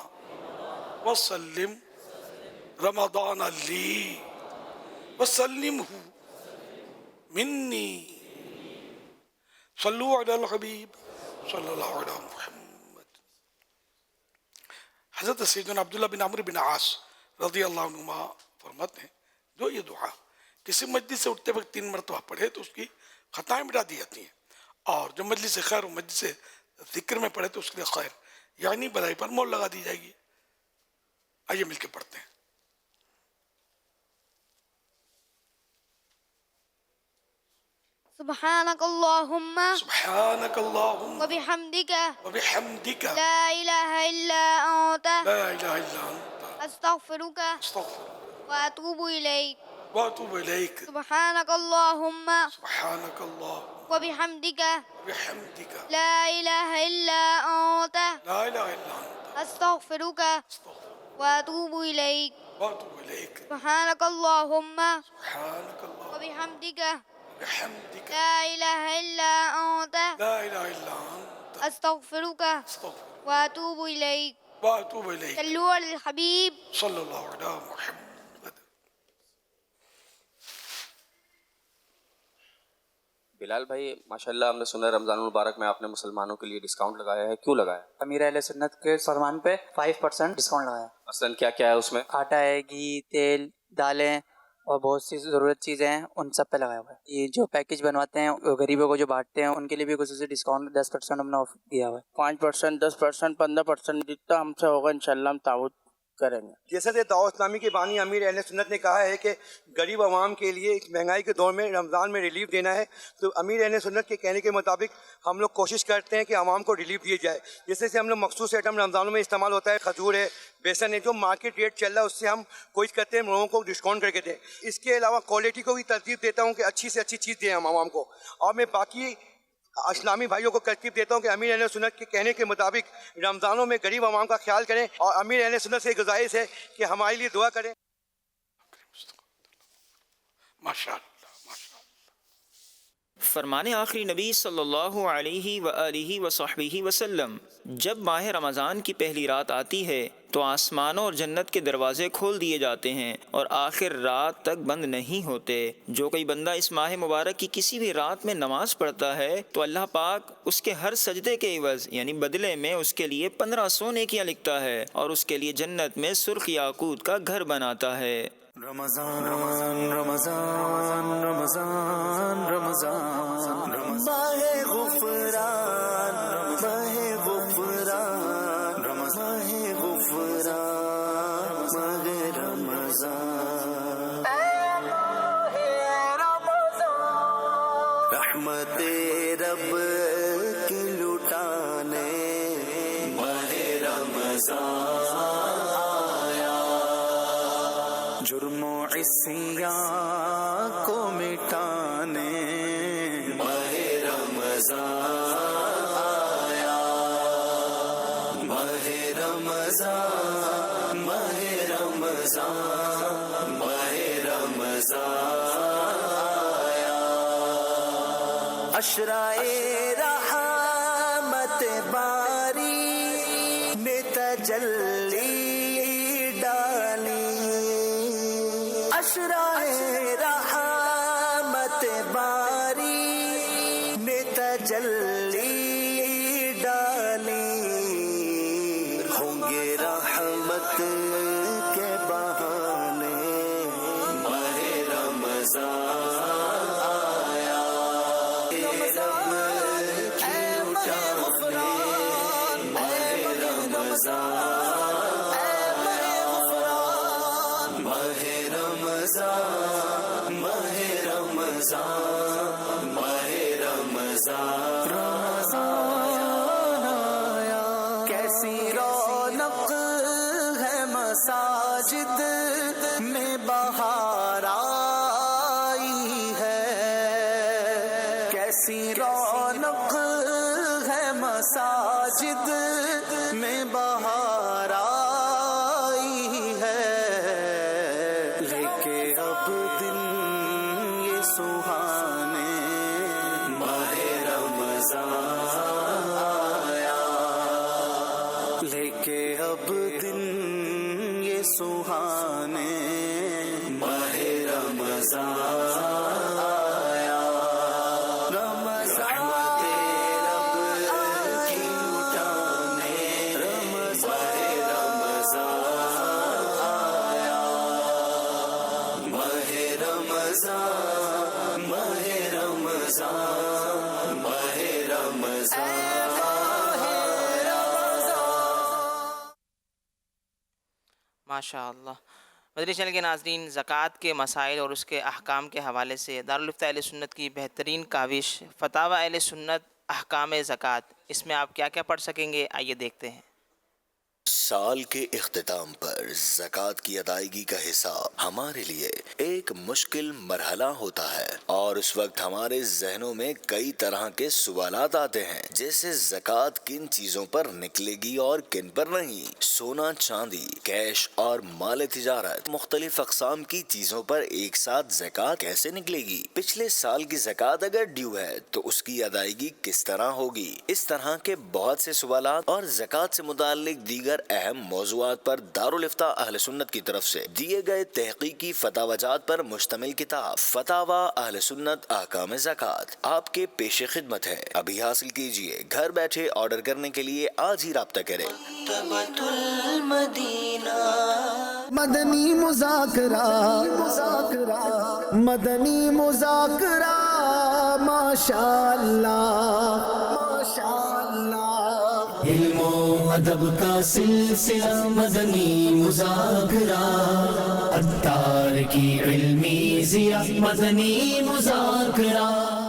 وسلم رمضان لی وسلمہ منی. صلو علی الحبیب صلی اللہ علی محمد. حضرت سیدنا عبداللہ بن عمرو بن عاص رضی اللہ عنہما فرماتے ہیں, جو یہ دعا کسی مجلس سے اٹھتے وقت 3 مرتبہ پڑھے تو اس کی خطائیں مٹا دی جاتی ہیں, اور جو مجلس خیر و مجلس ذکر میں پڑھے تو اس کے لیے خیر یعنی بھلائی پر مول لگا دی جائے گی. آئیے مل کے پڑھتے ہیں. سبحانک اللہم سبحانک اللہم وبحمدک وبحمدک لا الہ الا انت لا الہ الا انت استغفرک استغفرک واتوب الیک واتوب الیک. سبحانک اللہم سبحانک اللہم وبحمدک وبحمدک لا الہ الا انت لا الہ الا انت استغفرک واتوب الیک. واتوب الیک. سبحانک اللہم سبحانک اللہم وبحمدک وبحمدک لا الہ الا انت لا الہ الا انت استغفرک استغفرک واتوب الیک. واتوب الیک. صلو علی الحبیب صلی اللہ علی محمد. بلال بھائی ماشاءاللہ ہم نے سنا رمضان المبارک میں آپ نے مسلمانوں کے لیے ڈسکاؤنٹ لگایا ہے, کیوں لگایا؟ امیر اہل سنت کے فرمان پہ 5% ڈسکاؤنٹ لگایا. مثلاً کیا کیا ہے اس میں؟ آٹا ہے, گھی, تیل, دالیں اور بہت سی ضرورت چیزیں ہیں, ان سب پہ لگایا ہوا ہے. یہ جو پیکج بنواتے ہیں غریبوں کو جو بانٹتے ہیں ان کے لیے بھی خصوصی ڈسکاؤنٹ 10% ہم نے آف دیا ہوا ہے. 5%, 10%, 15% جتنا ہم سے ہوگا انشاءاللہ ہم تعاون کریں گے. جیسا کہ دعوت اسلامی کے بانی امیر اہل سنت نے کہا ہے کہ غریب عوام کے لیے اس مہنگائی کے دور میں رمضان میں ریلیف دینا ہے، تو امیر اہل سنت کے کہنے کے مطابق ہم لوگ کوشش کرتے ہیں کہ عوام کو ریلیف دیے جائے. جیسے سے ہم لوگ مخصوص آئٹم رمضانوں میں استعمال ہوتا ہے، کھجور ہے، بیسن ہے، جو مارکیٹ ریٹ چل رہا ہے اس سے ہم کوشش کرتے ہیں لوگوں کو ڈسکاؤنٹ کر کے دیں. اس کے علاوہ کوالٹی کو بھی ترتیب دیتا ہوں کہ اچھی سے اچھی چیز دیں ہم عوام کو. اور میں باقی اسلامی بھائیوں کو ترتیب دیتا ہوں کہ امیر اہل سنت کے کہنے کے مطابق رمضانوں میں غریب عوام کا خیال کریں، اور امیر اہل سنت سے گزارش ہے کہ ہمارے لیے دعا کریں. ماشاءاللہ. فرمان آخری نبی صلی اللہ علیہ وآلہ وصحبہ وسلم، جب ماہ رمضان کی پہلی رات آتی ہے تو آسمانوں اور جنت کے دروازے کھول دیے جاتے ہیں اور آخر رات تک بند نہیں ہوتے. جو کوئی بندہ اس ماہ مبارک کی کسی بھی رات میں نماز پڑھتا ہے تو اللہ پاک اس کے ہر سجدے کے عوض یعنی بدلے میں اس کے لیے 1500 نیکیاں لکھتا ہے اور اس کے لیے جنت میں سرخ یاقوت کا گھر بناتا ہے. رمضان رمضان رمضان رمضان ماہ غفران ماہ غفران ماہ غفران ماہ رمضان رحمت رب کی لٹانے ماہ رمضان جرم و عصیاں کو مٹانے ماہ رمضان آیا ماہ رمضان ماہ رمضان ماہ رمضان آیا اشرائے رحمت باری نے تجلی اشرائے رحمت باری نے تجلی ڈالی ہوں گے رحمت کے بہانے ماہ رمضان آیا رب کی اٹھانے ماہ رمضان ماہ رمضان ماہ رمضان رمضان آیا کیسی رونق ہے مساجد میں بہار آئی ہے کیسی رونق ہے مساجد میں بہار آئی ہے سہانے ماہ رمضان آیا لے کے اب دن یہ سہانے ماہ رمضان آیا رمضان رب کی اٹھانے ماہ رمضان آیا ماہ رمضان ماہ رمضان ماہ رمضان ماشاء اللہ. مدنی چینل کے ناظرین، زکوٰۃ کے مسائل اور اس کے احکام کے حوالے سے دارالفتہ اہل سنت کی بہترین کاوش فتاوی اہل سنت احکام زکوٰۃ، اس میں آپ کیا کیا پڑھ سکیں گے، آئیے دیکھتے ہیں. سال کے اختتام پر زکوٰۃ کی ادائیگی کا حساب ہمارے لیے ایک مشکل مرحلہ ہوتا ہے اور اس وقت ہمارے ذہنوں میں کئی طرح کے سوالات آتے ہیں، جیسے زکوٰۃ کن چیزوں پر نکلے گی اور کن پر نہیں، سونا چاندی، کیش اور مال تجارت، مختلف اقسام کی چیزوں پر ایک ساتھ زکوٰۃ کیسے نکلے گی، پچھلے سال کی زکوٰۃ اگر ڈیو ہے تو اس کی ادائیگی کس طرح ہوگی. اس طرح کے بہت سے سوالات اور زکوٰۃ سے متعلق دیگر اہم موضوعات پر دارالفتہ اہل سنت کی طرف سے دیے گئے تحقیقی فتاوی جات پر مشتمل کتاب فتاوی اہل سنت احکام زکوٰۃ آپ کے پیش خدمت ہے. ابھی حاصل کیجئے، گھر بیٹھے آرڈر کرنے کے لیے آج ہی رابطہ کریں. مدنی مذاکرہ مدنی مذاکرہ ماشاء اللہ ماشاء اللہ علم و ادب کا سلسلہ مدنی مذاکرہ، عطار کی علمی ضیاء مدنی مذاکرہ.